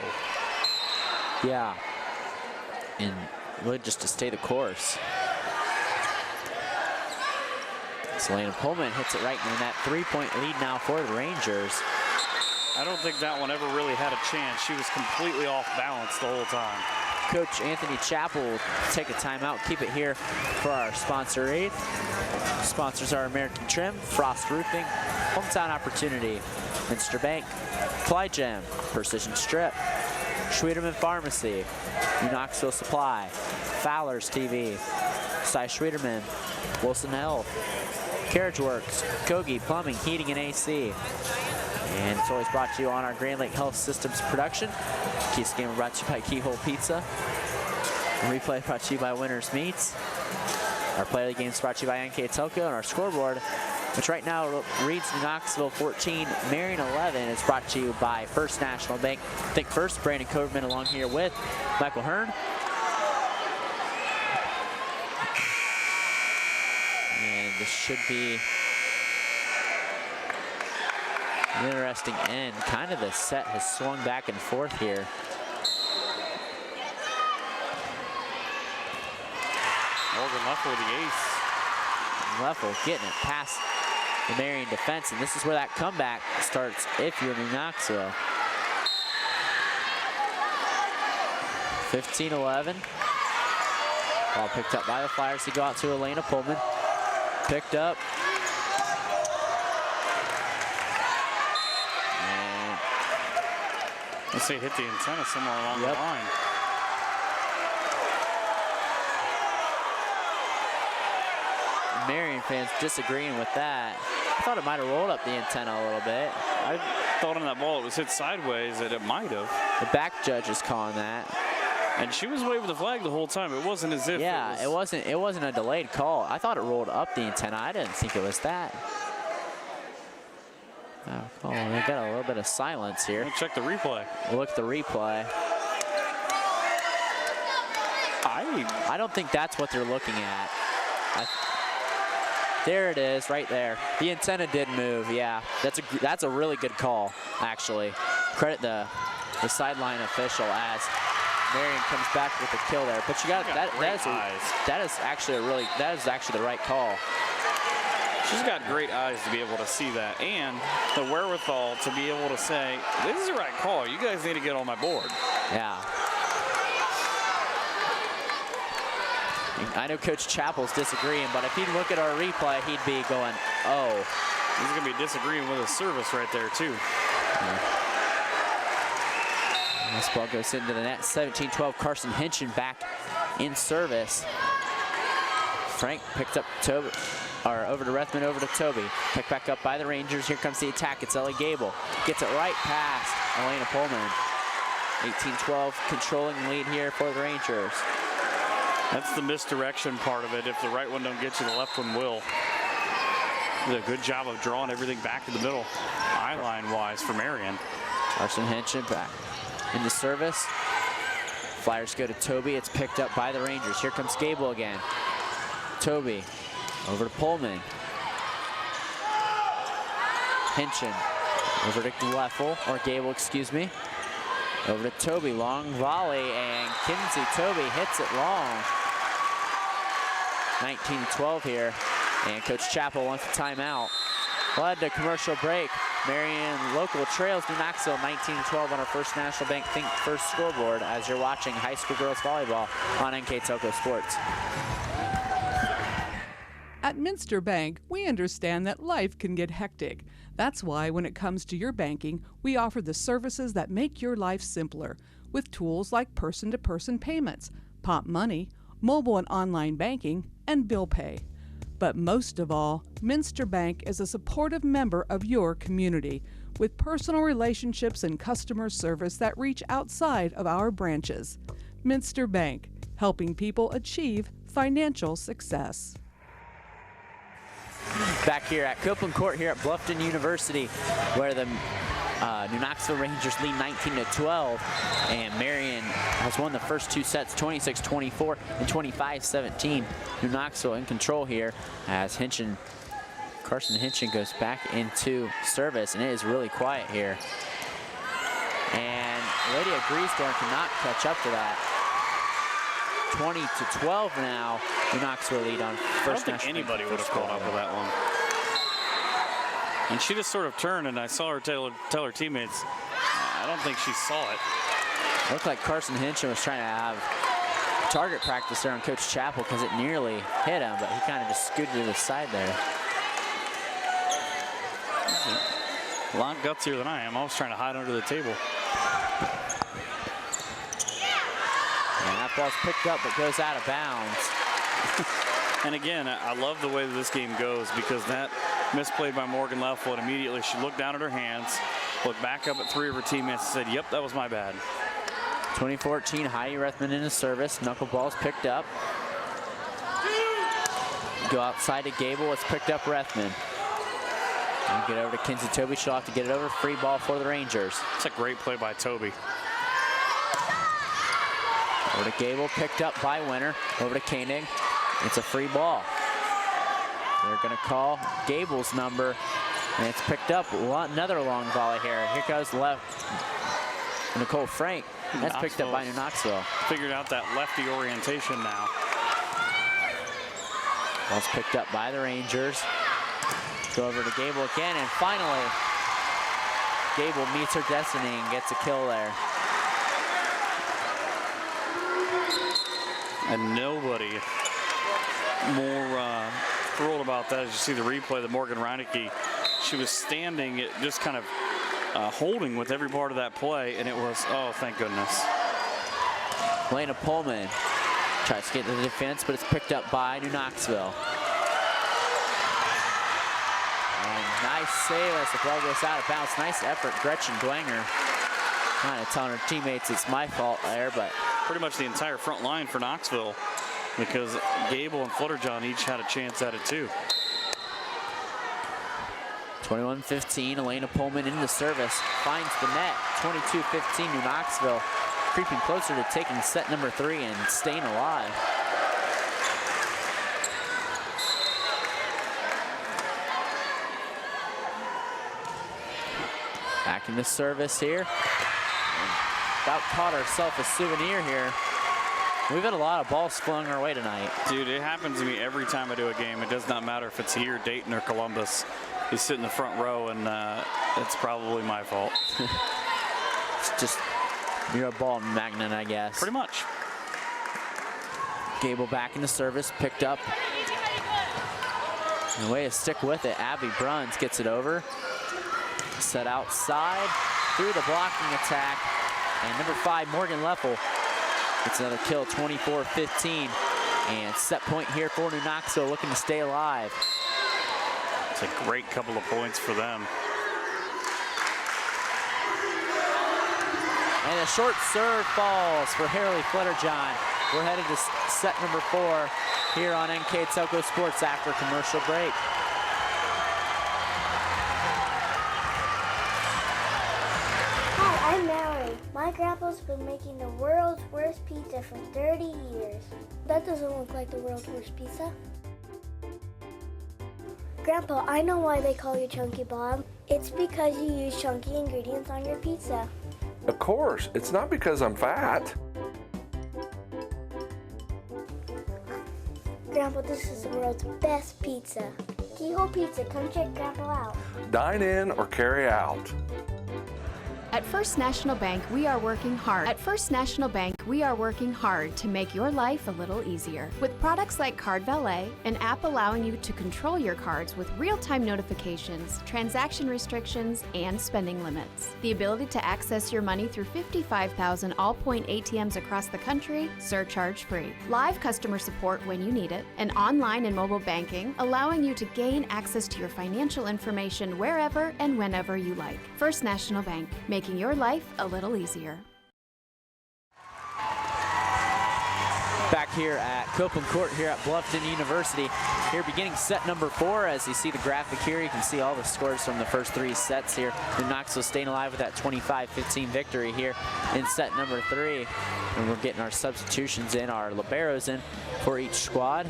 Yeah. And really just to stay the course. Selena Pullman hits it right in that 3-point lead now for the Rangers. I don't think that one ever really had a chance. She was completely off balance the whole time. Coach Anthony Chappell will take a timeout, keep it here for our sponsor aid. Sponsors are American Trim, Frost Roofing, Hometown Opportunity, Minster Bank, Clyde Gem, Precision Strip, Schwederman Pharmacy, New Knoxville Supply, Fowler's TV, Cy Schwederman, Wilson Health, Carriage Works, Kogi Plumbing, Heating and AC. And it's always brought to you on our Grand Lake Health Systems production. Keith's Game brought to you by Keyhole Pizza. Replay brought to you by Winners Meats. Our Play of the Game is brought to you by NKTelco, and our scoreboard, which right now reads New Knoxville 14, Marion 11, is brought to you by First National Bank. Think First, Brandon Coverman along here with Michael Hearn. And this should be an interesting end. Kind of the set has swung back and forth here. Morgan Leffel with the ace. Leffel getting it past the Marion defense, and this is where that comeback starts if you're New Knoxville. 15-11. Ball picked up by the Flyers to go out to Elena Pullman. Picked up. And let's say hit the antenna somewhere along the line. Marion fans disagreeing with that. I thought it might have rolled up the antenna a little bit. I thought on that ball it was hit sideways that it might have. The back judge is calling that. And she was waving the flag the whole time. It wasn't as if it wasn't a delayed call. I thought it rolled up the antenna. I didn't think it was that. Oh, they got a little bit of silence here. We'll check the replay. Look at the replay. I don't think that's what they're looking at. There it is, right there. The antenna did move. Yeah, that's a really good call, actually. Credit the sideline official as Marion comes back with the kill there. But you got that is actually the right call. She's got great eyes to be able to see that, and the wherewithal to be able to say, this is the right call. You guys need to get on my board. Yeah. I know Coach Chappell's disagreeing, but if he'd look at our replay, he'd be going, oh. He's going to be disagreeing with his service right there, too. Yeah. This ball goes into the net. 17-12, Carson Hinchin back in service. Frank picked up Toby, or over to Rethman, over to Toby. Picked back up by the Rangers. Here comes the attack. It's Ellie Gable. Gets it right past Elena Pullman. 18-12, controlling the lead here for the Rangers. That's the misdirection part of it. If the right one don't get you, the left one will. Did a good job of drawing everything back to the middle, eye-line-wise for Marion. Carson Hinchin back into service. Flyers go to Toby. It's picked up by the Rangers. Here comes Gable again. Toby over to Pullman. Hinchin over to Leffel, or Gable, excuse me. Over to Toby, long volley, and Kinsey Toby hits it long. 19-12 here, and Coach Chappell wants a timeout. We'll head to commercial break. Marion local trails New Knoxville 19-12 on our First National Bank Think First scoreboard as you're watching high school girls volleyball on NKTelco Sports. At Minster Bank, we understand that life can get hectic. That's why when it comes to your banking, we offer the services that make your life simpler with tools like person-to-person payments, Pop Money, mobile and online banking, and bill pay. But most of all, Minster Bank is a supportive member of your community with personal relationships and customer service that reach outside of our branches. Minster Bank, helping people achieve financial success. Back here at Copeland Court here at Bluffton University, where the New Knoxville Rangers lead 19-12, and Marion has won the first two sets, 26-24 and 25-17. New Knoxville in control here as Carson Hinchin goes back into service, and it is really quiet here. And Lydia Griesdorn cannot catch up to that. 20-12 now. New Knoxville lead on First National. I don't think anybody would have caught up with that one. And she just sort of turned, and I saw her tell her teammates, I don't think she saw it. Looked like Carson Hinchin was trying to have target practice there on Coach Chappell because it nearly hit him, but he kind of just scooted to the side there. A lot gutsier than I am. I was trying to hide under the table. And that ball's picked up but goes out of bounds. And again, I love the way that this game goes because that misplayed by Morgan Leffel, and immediately she looked down at her hands, looked back up at 3 of her teammates and said, yep, that was my bad. 2014, Heidi Rethman in the service. Knuckleball's picked up. Go outside to Gable. It's picked up Rethman. And get over to Kinsey Toby. She'll have to get it over. Free ball for the Rangers. It's a great play by Toby. Over to Gable, picked up by Winter. Over to Koenig. It's a free ball. They're going to call Gable's number, and it's picked up. Another long volley here. Here goes left. Nicole Frank. That's picked up by New Knoxville. Figured out that lefty orientation now. Ball's picked up by the Rangers. Go over to Gable again, and finally, Gable meets her destiny and gets a kill there. And nobody more thrilled about that as you see the replay that Morgan Reinecke. She was standing, just kind of holding with every part of that play, and it was, oh, thank goodness. Lena Pullman tries to get to the defense, but it's picked up by New Knoxville. And nice save as the ball goes out of bounds. Nice effort, Gretchen Dwenger. Kind of telling her teammates it's my fault there, but pretty much the entire front line for Knoxville, because Gable and Flutterjohn each had a chance at it too. 21-15, Elena Pullman into service, finds the net. 22-15, New Knoxville creeping closer to taking set number 3 and staying alive. Back in the service here. About caught herself a souvenir here. We've had a lot of balls flung our way tonight. Dude, it happens to me every time I do a game. It does not matter if it's here, Dayton, or Columbus. You sit in the front row, and it's probably my fault. It's just, you're a ball magnet, I guess. Pretty much. Gable back in the service, picked up. And the way to stick with it, Abby Bruns gets it over. Set outside, through the blocking attack. And number 5, Morgan Leffel, gets another kill, 24-15. And set point here for New Knoxville, looking to stay alive. It's a great couple of points for them. And a short serve falls for Harley Flutterjohn. We're headed to set number 4 here on NKTelco Sports after commercial break. Hi, I'm Marion. My grandpa's been making the world's worst pizza for 30 years. That doesn't look like the world's worst pizza. Grandpa, I know why they call you Chunky Bob. It's because you use chunky ingredients on your pizza. Of course, it's not because I'm fat. Grandpa, this is the world's best pizza. Keyhole Pizza, come check Grandpa out. Dine in or carry out. At First National Bank, we are working hard. At First National Bank, we are working hard to make your life a little easier. With products like Card Valet, an app allowing you to control your cards with real-time notifications, transaction restrictions, and spending limits. The ability to access your money through 55,000 all-point ATMs across the country, surcharge-free. Live customer support when you need it, and online and mobile banking, allowing you to gain access to your financial information wherever and whenever you like. First National Bank, making your life a little easier. Back here at Copeland Court here at Bluffton University. Here beginning set number 4. As you see the graphic here, you can see all the scores from the first 3 sets here. New Knoxville staying alive with that 25-15 victory here in set number 3. And we're getting our substitutions in, our liberos in for each squad.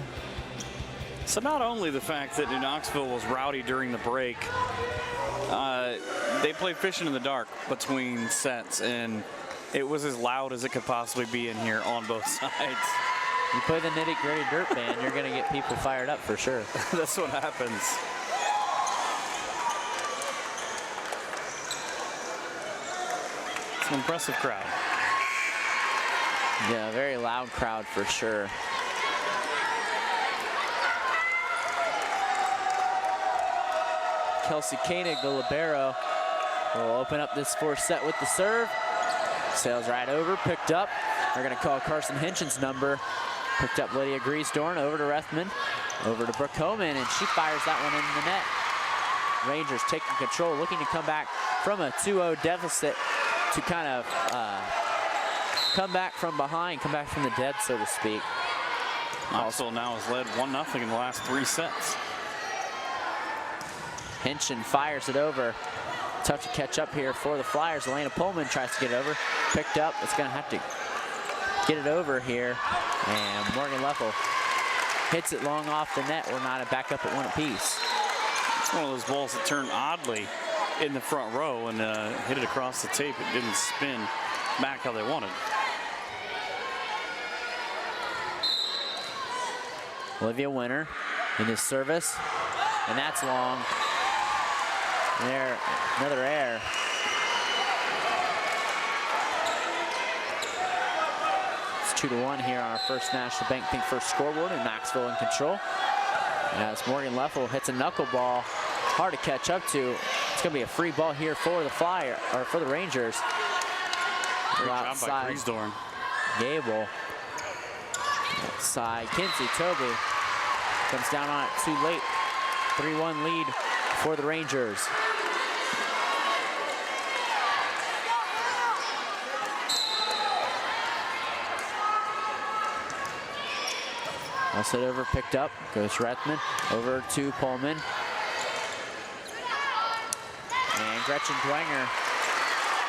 So not only the fact that New Knoxville was rowdy during the break, they played fishing in the dark between sets, and it was as loud as it could possibly be in here on both sides. You play the nitty-gritty dirt band, you're going to get people fired up for sure. That's what happens. It's an impressive crowd. Yeah, very loud crowd for sure. Kelsey Koenig, the libero, will open up this fourth set with the serve. Sails right over, picked up. They're going to call Carson Hinchin's number. Picked up Lydia Griesdorn, over to Rethman, over to Brooke Homan, and she fires that one into the net. Rangers taking control, looking to come back from a 2-0 deficit to kind of come back from behind, come back from the dead, so to speak. Knoxville now has led 1-0 in the last 3 sets. Hinchin fires it over. Tough to catch up here for the Flyers. Elena Pullman tries to get it over. Picked up. It's going to have to get it over here. And Morgan Leffel hits it long off the net. We're not back up at 1 apiece. It's one of those balls that turned oddly in the front row and hit it across the tape. It didn't spin back how they wanted. Olivia Winter in his service. And that's long. There, another error. It's 2-1 here on our first National Bank Pink First scoreboard, and Knoxville in control. As Morgan Leffel hits a knuckleball, hard to catch up to. It's going to be a free ball here for the for the Rangers. Great job by Griesdorn. Gable. Outside, Kinsey Toby comes down on it too late. 3-1 lead for the Rangers. Also over, picked up, goes Rethman, over to Pullman. And Gretchen Dwenger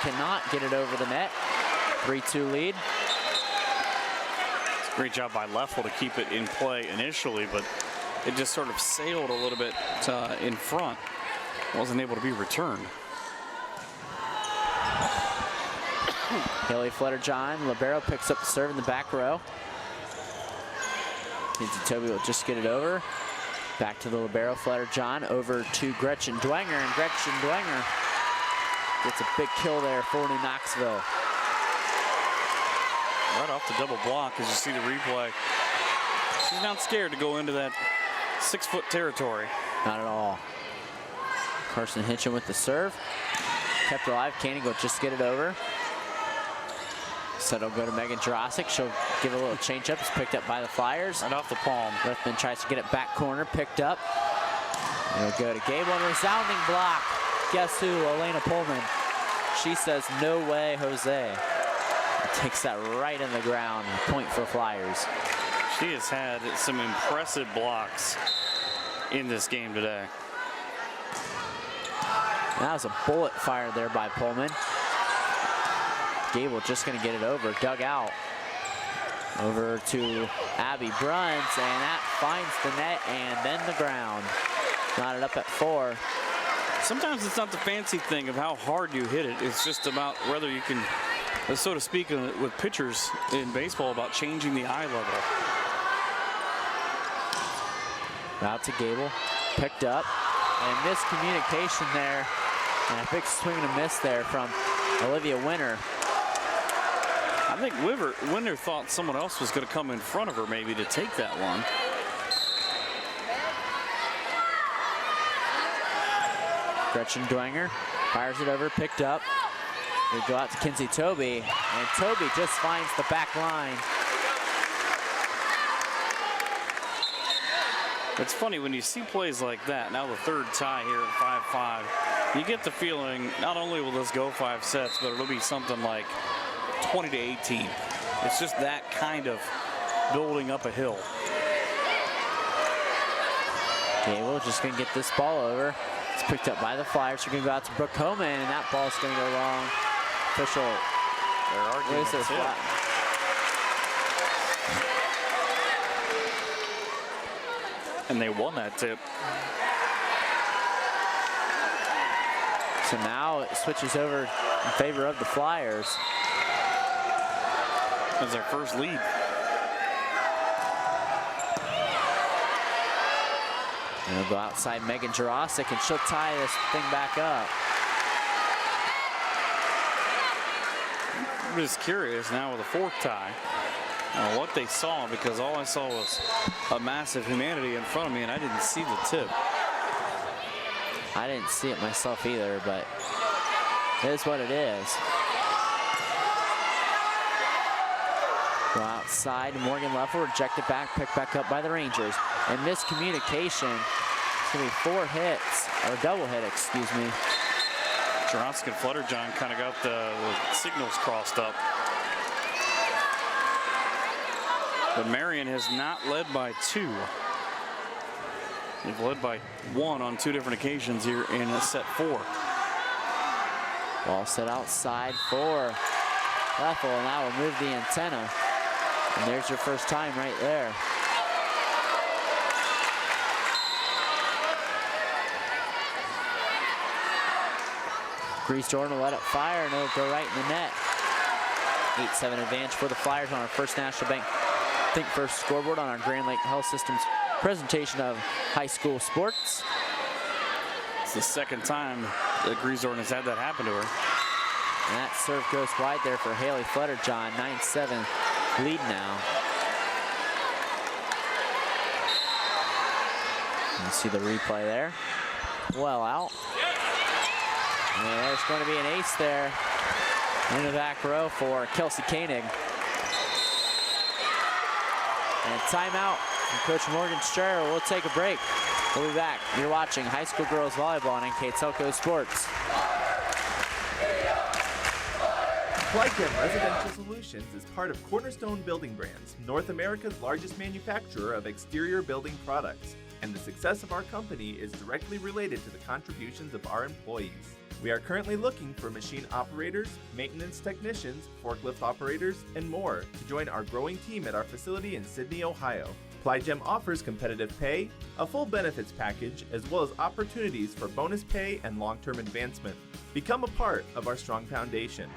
cannot get it over the net. 3-2 lead. It's a great job by Leffel to keep it in play initially, but it just sort of sailed a little bit in front. Wasn't able to be returned. Haley Fletcher-John, libero, picks up the serve in the back row. Kinsey Toby will just get it over. Back to the libero, Fletcher-John, over to Gretchen Dwenger, and Gretchen Dwenger gets a big kill there for New Knoxville. Right off the double block as you see the replay. She's not scared to go into that 6-foot territory. Not at all. Carson Hinchin with the serve. Kept alive, Koenig will just get it over. So it'll go to Megan Jurasic. She'll give a little change up. It's picked up by the Flyers. Right off the palm. Rethman tries to get it back corner, picked up. It'll go to Gable, and resounding block. Guess who? Elena Pullman. She says, no way, Jose. Takes that right in the ground. Point for Flyers. She has had some impressive blocks in this game today. That was a bullet fired there by Pullman. Gable just going to get it over, dug out. Over to Abby Bruns, and that finds the net and then the ground. Knotted up at 4. Sometimes it's not the fancy thing of how hard you hit it. It's just about whether you can, so to speak, with pitchers in baseball, about changing the eye level. Out to Gable, picked up, and miscommunication there. And a big swing and a miss there from Olivia Winter. I think Winter thought someone else was going to come in front of her maybe to take that one. Gretchen Dwenger fires it over, picked up. They go out to Kinsey Toby, and Toby just finds the back line. It's funny when you see plays like that, now the third tie here at 5-5, you get the feeling not only will this go 5 sets, but it'll be something like 20-18. It's just that kind of building up a hill. Gable just gonna get this ball over. It's picked up by the Flyers. They're gonna go out to Brooke Homan, and that ball's gonna go long. Official. They're arguing this flat. And they won that tip. So now it switches over in favor of the Flyers. That's our first lead. And they'll go outside Megan Jurasic, and she'll tie this thing back up. I'm just curious now with a fourth tie what they saw, because all I saw was a massive humanity in front of me and I didn't see the tip. I didn't see it myself either, but it is what it is. Go outside, Morgan Leffel rejected back, picked back up by the Rangers. And miscommunication. It's gonna be 4 hits, or double hit, excuse me. Jurowski and Flutterjohn kind of got the signals crossed up. But Marion has not led by 2. They've led by 1 on 2 different occasions here in set 4. Ball set outside for Leffel, and that will move the antenna. And there's your first time right there. Greasdorn will let it fire, and it'll go right in the net. 8-7 advantage for the Flyers on our First National Bank Think First scoreboard on our Grand Lake Health Systems presentation of high school sports. It's the second time that Greasdorn has had that happen to her. And that serve goes wide there for Haley Flutterjohn. 9-7 lead now. You see the replay there. Well out. And there's going to be an ace there in the back row for Kelsey Koenig. And timeout from Coach Morgan Strayer. We'll take a break. We'll be back. You're watching High School Girls Volleyball on NKTelco Sports. Plychem Residential Solutions is part of Cornerstone Building Brands, North America's largest manufacturer of exterior building products. And the success of our company is directly related to the contributions of our employees. We are currently looking for machine operators, maintenance technicians, forklift operators, and more to join our growing team at our facility in Sydney, Ohio. Plygem offers competitive pay, a full benefits package, as well as opportunities for bonus pay and long-term advancement. Become a part of our strong foundation.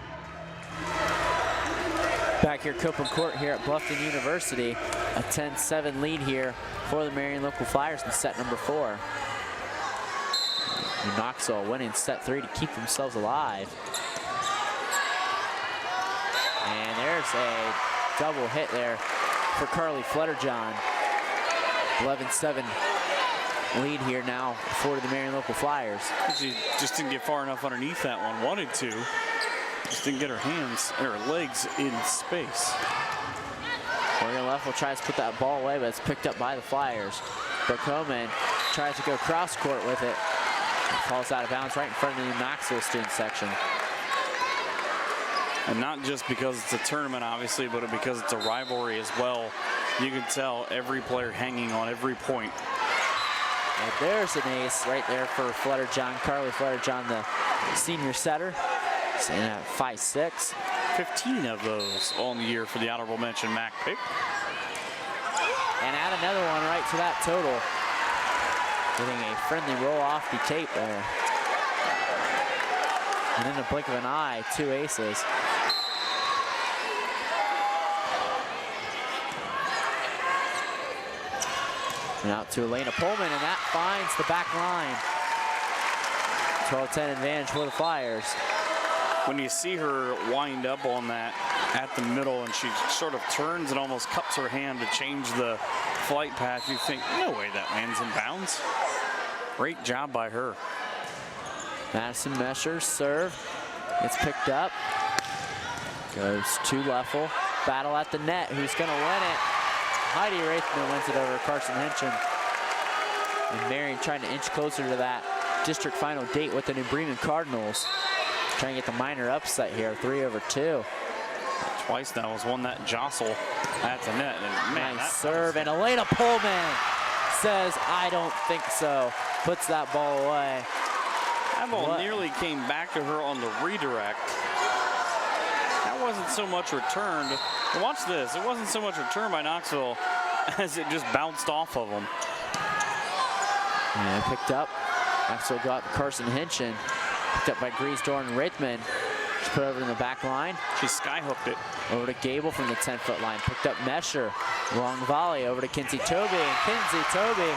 Back here, Copeland Court here at Bluffton University. A 10-7 lead here for the Marion Local Flyers in set number 4. Knoxville winning set 3 to keep themselves alive. And there's a double hit there for Carly Flutterjohn. 11-7 lead here now for the Marion Local Flyers. She just didn't get far enough underneath that one. Wanted to. Just didn't get her hands or her legs in space. Morgan Leffel tries to put that ball away, but it's picked up by the Flyers. Brokoman tries to go cross court with it. Falls out of bounds right in front of the Knoxville student section. And not just because it's a tournament, obviously, but because it's a rivalry as well. You can tell every player hanging on every point. And there's an ace right there for Flutterjohn, Carly Flutterjohn, the senior setter. And at 5'6". 15 of those on the year for the honorable mention, Mac Pick. And add another one right to that total. Getting a friendly roll off the tape there. And in the blink of an eye, 2 aces. And out to Elena Pullman, and that finds the back line. 12-10 advantage for the Flyers. When you see her wind up on that at the middle and she sort of turns and almost cups her hand to change the flight path, you think, no way that lands in bounds. Great job by her. Madison Mesher's serve. It's picked up. Goes to Leffel. Battle at the net. Who's going to win it? Heidi Raithman wins it over Carson Henchen. And Marion trying to inch closer to that district final date with the New Bremen Cardinals. Trying to get the minor upset here, 3/2. Twice now was one that jostle at the net. And man, nice serve, and Elena Pullman says, I don't think so. Puts that ball away. That ball nearly came back to her on the redirect. That wasn't so much returned. Watch this. It wasn't so much returned by Knoxville as it just bounced off of them. And picked up. Knoxville got Carson Henchen. Picked up by Greasdorn and Raithman. Just put over in the back line. She skyhooked it. Over to Gable from the 10-foot line. Picked up Mesher. Long volley over to Kinsey Toby. And Kinsey Toby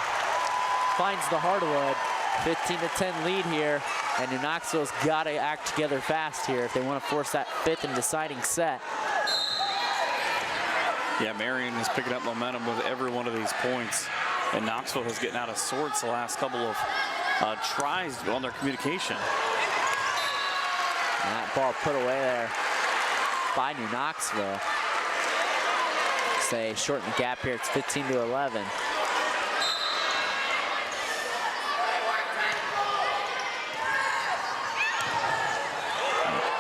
finds the hardwood. 15-10 lead here And New Knoxville's got to act together fast here if they want to force that 5th and deciding set. Yeah, Marion is picking up momentum with every one of these points. And Knoxville is getting out of sorts the last couple of tries on their communication. And that ball put away there by New Knoxville. Say shorten the gap here. It's 15-11.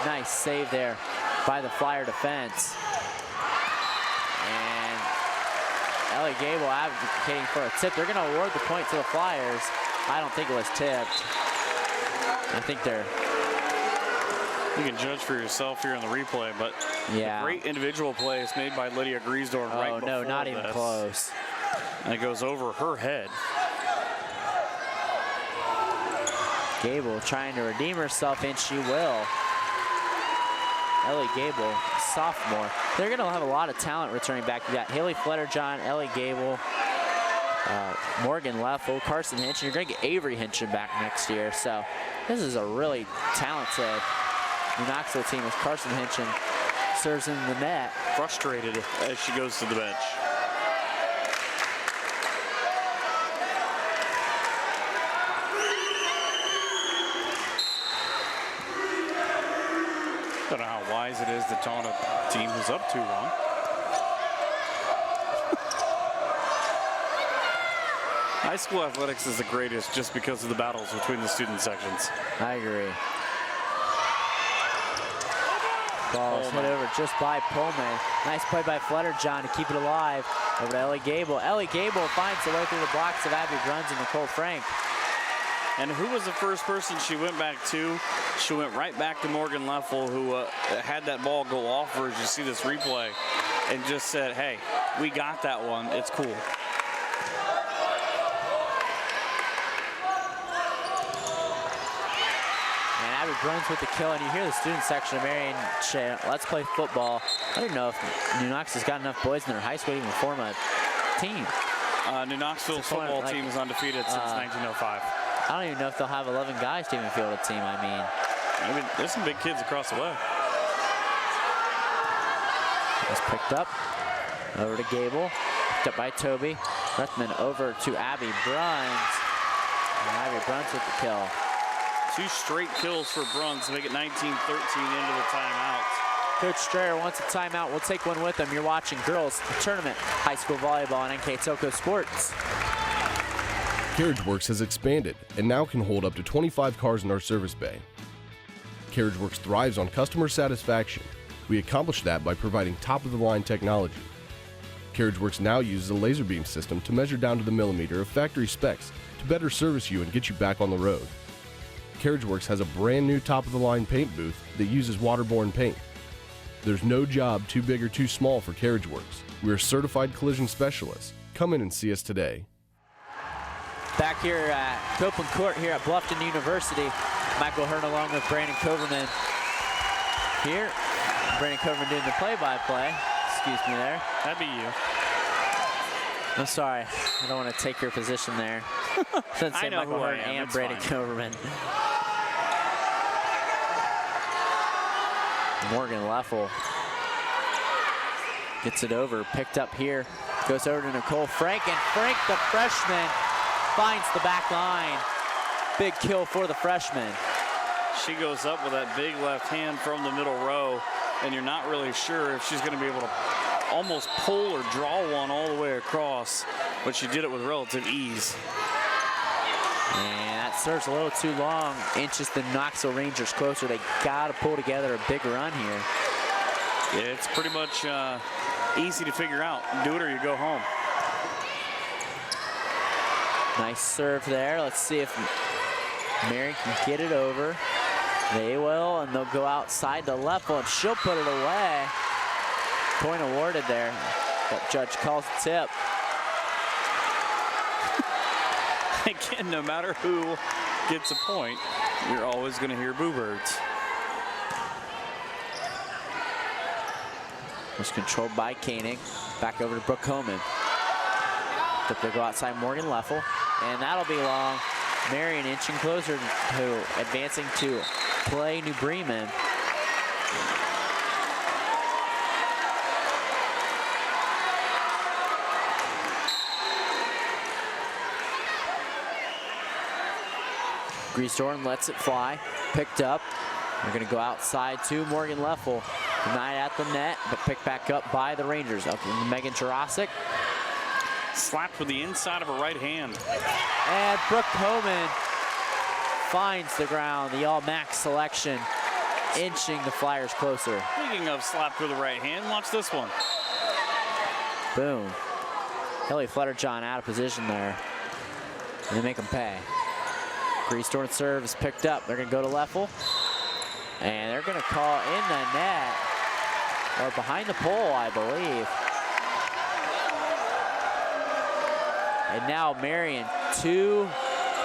Nice save there by the Flyer defense. And Ellie Gable advocating for a tip. They're going to award the point to the Flyers. I don't think it was tipped. I think they're... You can judge for yourself here in the replay, but yeah, the great individual play is made by Lydia Griesdorf right before no, not even close. And it goes over her head. Gable trying to redeem herself, and she will. Ellie Gable, sophomore. They're going to have a lot of talent returning back. You got Haley Fletterjohn, Ellie Gable, Morgan Leffel, Carson Hinchin. You're going to get Avery Hinchin back next year. So this is a really talented New Knoxville team as Carson Hinchin serves in the net. Frustrated as she goes to the bench. Don't know how wise it is to taunt a team who's up 2-1. High school athletics is the greatest just because of the battles between the student sections. I agree. Ball is hit over just by Pullman. Nice play by Fletterjohn to keep it alive. Over to Ellie Gable. Ellie Gable finds the way through the blocks of Abby Bruns and Nicole Frank. And who was the first person she went back to? She went right back to Morgan Leffel, who had that ball go off her as you see this replay, and just said, hey, we got that one. It's cool. And Abby Bruns with the kill, and you hear the student section of Marion say, let's play football. I don't know if New Knox has got enough boys in their high school to even form a team. New Knoxville's football team is undefeated since 1905. I don't even know if they'll have 11 guys to even field a team, I mean, there's some big kids across the way. It's picked up. Over to Gable. Picked up by Toby. Rethman over to Abby Bruns. And Abby Bruns with the kill. 2 straight kills for Bruns to make it 19-13 into the timeout. Coach Strayer wants a timeout. We'll take one with him. You're watching Girls Tournament High School Volleyball on NKTelco Sports. CarriageWorks has expanded and now can hold up to 25 cars in our service bay. CarriageWorks thrives on customer satisfaction. We accomplish that by providing top-of-the-line technology. CarriageWorks now uses a laser beam system to measure down to the millimeter of factory specs to better service you and get you back on the road. CarriageWorks has a brand new top-of-the-line paint booth that uses waterborne paint. There's no job too big or too small for CarriageWorks. We're certified collision specialists. Come in and see us today. Back here at Copeland Court here at Bluffton University. Michael Hearn along with Brandon Coverman here. Brandon Coverman doing the play-by-play. Excuse me there. That'd be you. I'm sorry. I don't want to take your position there. Shouldn't say Michael Hearn and Brandon Coverman. Morgan Leffel gets it over. Picked up here. Goes over to Nicole Frank. And Frank, the freshman, finds the back line. Big kill for the freshman. She goes up with that big left hand from the middle row, and you're not really sure if she's going to be able to almost pull or draw one all the way across, but she did it with relative ease. And that serves a little too long. Inches the Knoxville Rangers closer. They got to pull together a big run here. Yeah, it's pretty much easy to figure out. Do it or you go home. Nice serve there. Let's see if Marion can get it over. They will, and they'll go outside to Leffel, and she'll put it away. Point awarded there. That judge calls the tip. Again, no matter who gets a point, you're always going to hear boo birds. Was controlled by Koenig. Back over to Brooke Homan. They'll go outside Morgan Leffel, and that'll be long. Marion inching closer to advancing to play New Bremen. Greasthorn lets it fly, picked up. They're gonna go outside to Morgan Leffel. Denied at the net, but picked back up by the Rangers. Up to Megan Jurasic. Slapped with the inside of her right hand. And Brooke Homan finds the ground, the all-max selection, inching the Flyers closer. Speaking of slapped with the right hand, watch this one. Boom. Kelly Flutterjohn out of position there. And they make him pay. Greasthorn serve is picked up. They're gonna go to Leffel. And they're gonna call in the net, or behind the pole, I believe. And now Marion 2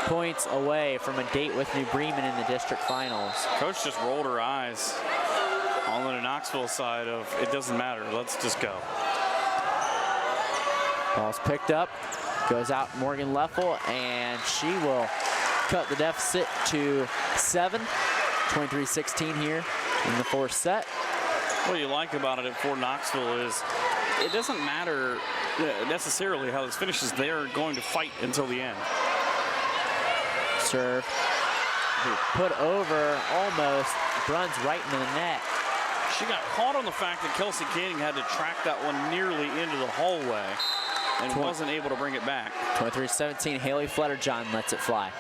points away from a date with New Bremen in the district finals. Coach just rolled her eyes on the Knoxville side of, it doesn't matter, let's just go. Ball's picked up, goes out Morgan Leffel, and she will cut the deficit to 7. 23-16 here in the fourth set. What you like about it for Knoxville is it doesn't matter necessarily how this finishes. They're going to fight until the end. Serve put over, almost runs right into the net. She got caught on the fact that Kelsey Canning had to track that one nearly into the hallway and wasn't able to bring it back. 23-17, Haley Flutterjohn lets it fly.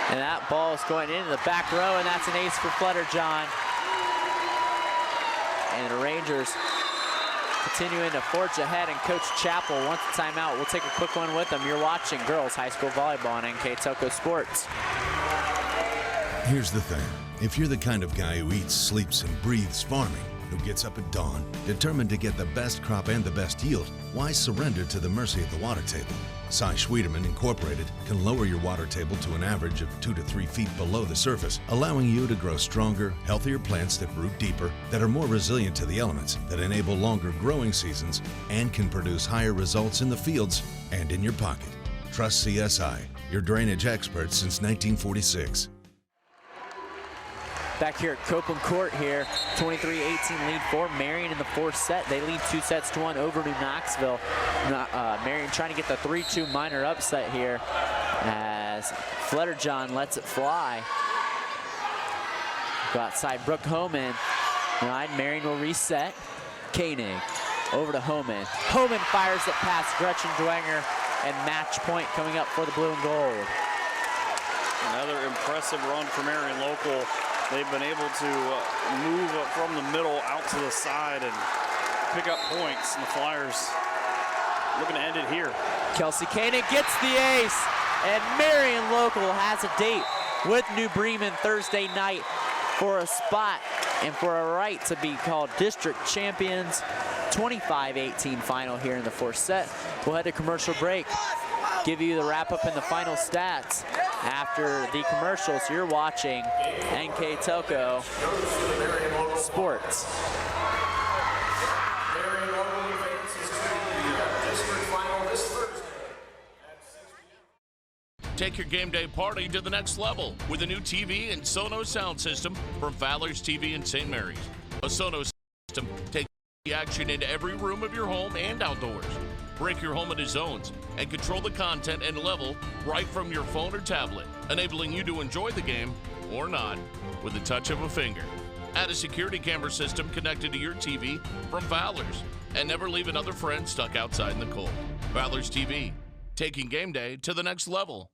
And that ball is going into the back row, and that's an ace for Flutterjohn. And the Rangers continuing to forge ahead, and Coach Chappell wants a timeout. We'll take a quick one with them. You're watching Girls High School Volleyball on NKTelco Sports. Here's the thing. If you're the kind of guy who eats, sleeps, and breathes farming, who gets up at dawn, determined to get the best crop and the best yield, why surrender to the mercy of the water table? Cy Schwiedemann Incorporated can lower your water table to an average of 2 to 3 feet below the surface, allowing you to grow stronger, healthier plants that root deeper, that are more resilient to the elements, that enable longer growing seasons, and can produce higher results in the fields and in your pocket. Trust CSI, your drainage experts since 1946. Back here at Copeland Court here, 23-18 lead for Marion in the fourth set. They lead 2-1 over to Knoxville. Marion trying to get the 3-2 minor upset here as Flutterjohn lets it fly. Go outside Brooke Homan. Right, Marion will reset. Koenig over to Homan. Homan fires it past Gretchen Dwenger, and match point coming up for the blue and gold. Another impressive run for Marion local. They've been able to move from the middle out to the side and pick up points, and the Flyers looking to end it here. Kelsey Koenig gets the ace, and Marion local has a date with New Bremen Thursday night for a spot and for a right to be called district champions. 25-18 final here in the fourth set. We'll head to commercial break. Give you the wrap-up and the final stats after the commercials. You're watching NKTelco Sports. Take your game day party to the next level with a new TV and Sonos sound system from Fowler's TV in St. Mary's. A Sonos system takes the action into every room of your home and outdoors. Break your home into zones and control the content and level right from your phone or tablet, enabling you to enjoy the game or not with the touch of a finger. Add a security camera system connected to your TV from Fowler's, and never leave another friend stuck outside in the cold. Fowler's TV, taking game day to the next level.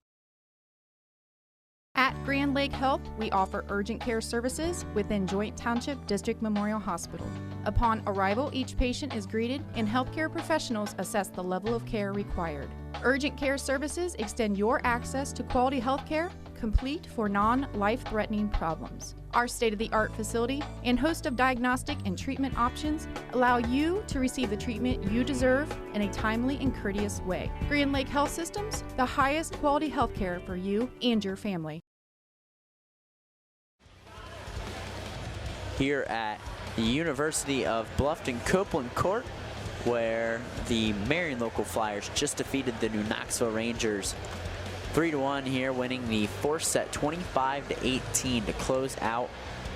At Grand Lake Health, we offer urgent care services within Joint Township District Memorial Hospital. Upon arrival, each patient is greeted and healthcare professionals assess the level of care required. Urgent care services extend your access to quality health care, complete for non-life-threatening problems. Our state-of-the-art facility and host of diagnostic and treatment options allow you to receive the treatment you deserve in a timely and courteous way. Grand Lake Health Systems, the highest quality health care for you and your family. Here at the University of Bluffton Copeland Court, where the Marion local Flyers just defeated the New Knoxville Rangers 3-1 here, winning the fourth set 25-18 to close out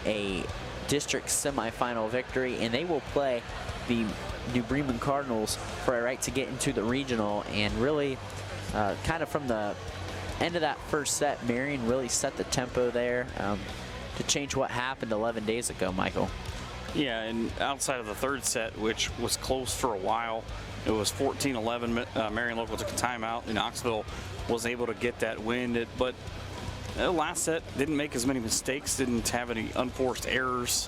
a district semifinal victory, and they will play the New Bremen Cardinals for a right to get into the regional. And really, kind of from the end of that first set, Marion really set the tempo there to change what happened 11 days ago, Michael. Yeah, and outside of the third set, which was close for a while, it was 14-11. Marion Local took a timeout, and Knoxville was able to get that win. But the last set didn't make as many mistakes, didn't have any unforced errors.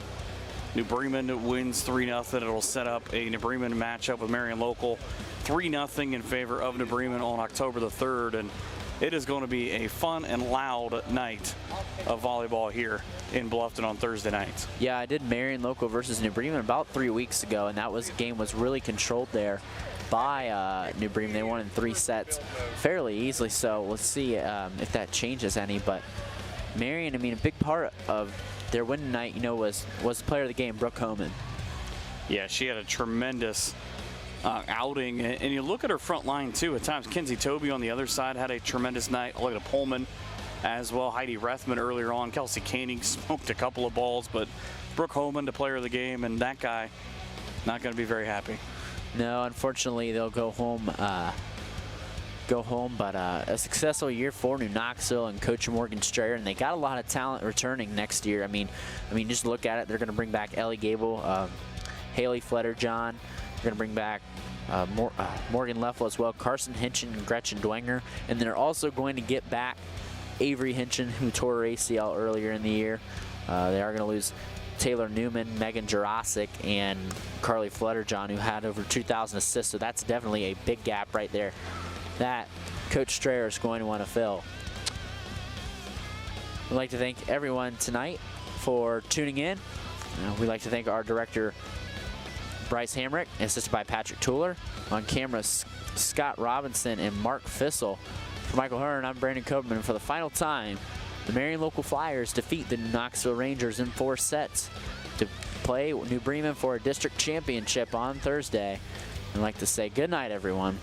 New Bremen wins 3-0. It'll set up a New Bremen matchup with Marion Local, 3-0 in favor of New Bremen on October the 3rd. And it is going to be a fun and loud night of volleyball here in Bluffton on Thursday nights. Yeah, I did Marion Local versus New Bremen about 3 weeks ago, and that game was really controlled there by New Bremen. They won in 3 sets fairly easily, so let's see if that changes any. But Marion, I mean, a big part of their win tonight, you know, was the player of the game, Brooke Homan. Yeah, she had a tremendous outing, and you look at her front line too. At times, Kinsey Toby on the other side had a tremendous night. Olga Pullman as well. Heidi Rethman earlier on. Kelsey Koenig smoked a couple of balls, but Brooke Homan, the player of the game, and that guy not going to be very happy. No, unfortunately, they'll go home. But a successful year for New Knoxville and Coach Morgan Strayer, and they got a lot of talent returning next year. I mean, just look at it. They're going to bring back Ellie Gable, Haley Fletterjohn. They're going to bring back Morgan Leffel as well, Carson Hinchin and Gretchen Dwenger, and they're also going to get back Avery Hinchin, who tore her ACL earlier in the year. They are going to lose Taylor Newman, Megan Jurasic, and Carly Fletterjohn, who had over 2,000 assists, so that's definitely a big gap right there that Coach Strayer is going to want to fill. We'd like to thank everyone tonight for tuning in. We'd like to thank our director, Bryce Hamrick, assisted by Patrick Tueller. On camera, Scott Robinson and Mark Fissel. For Michael Hearn, I'm Brandon Koberman. For the final time, the Marion Local Flyers defeat the Knoxville Rangers in 4 sets to play New Bremen for a district championship on Thursday. I'd like to say good night, everyone.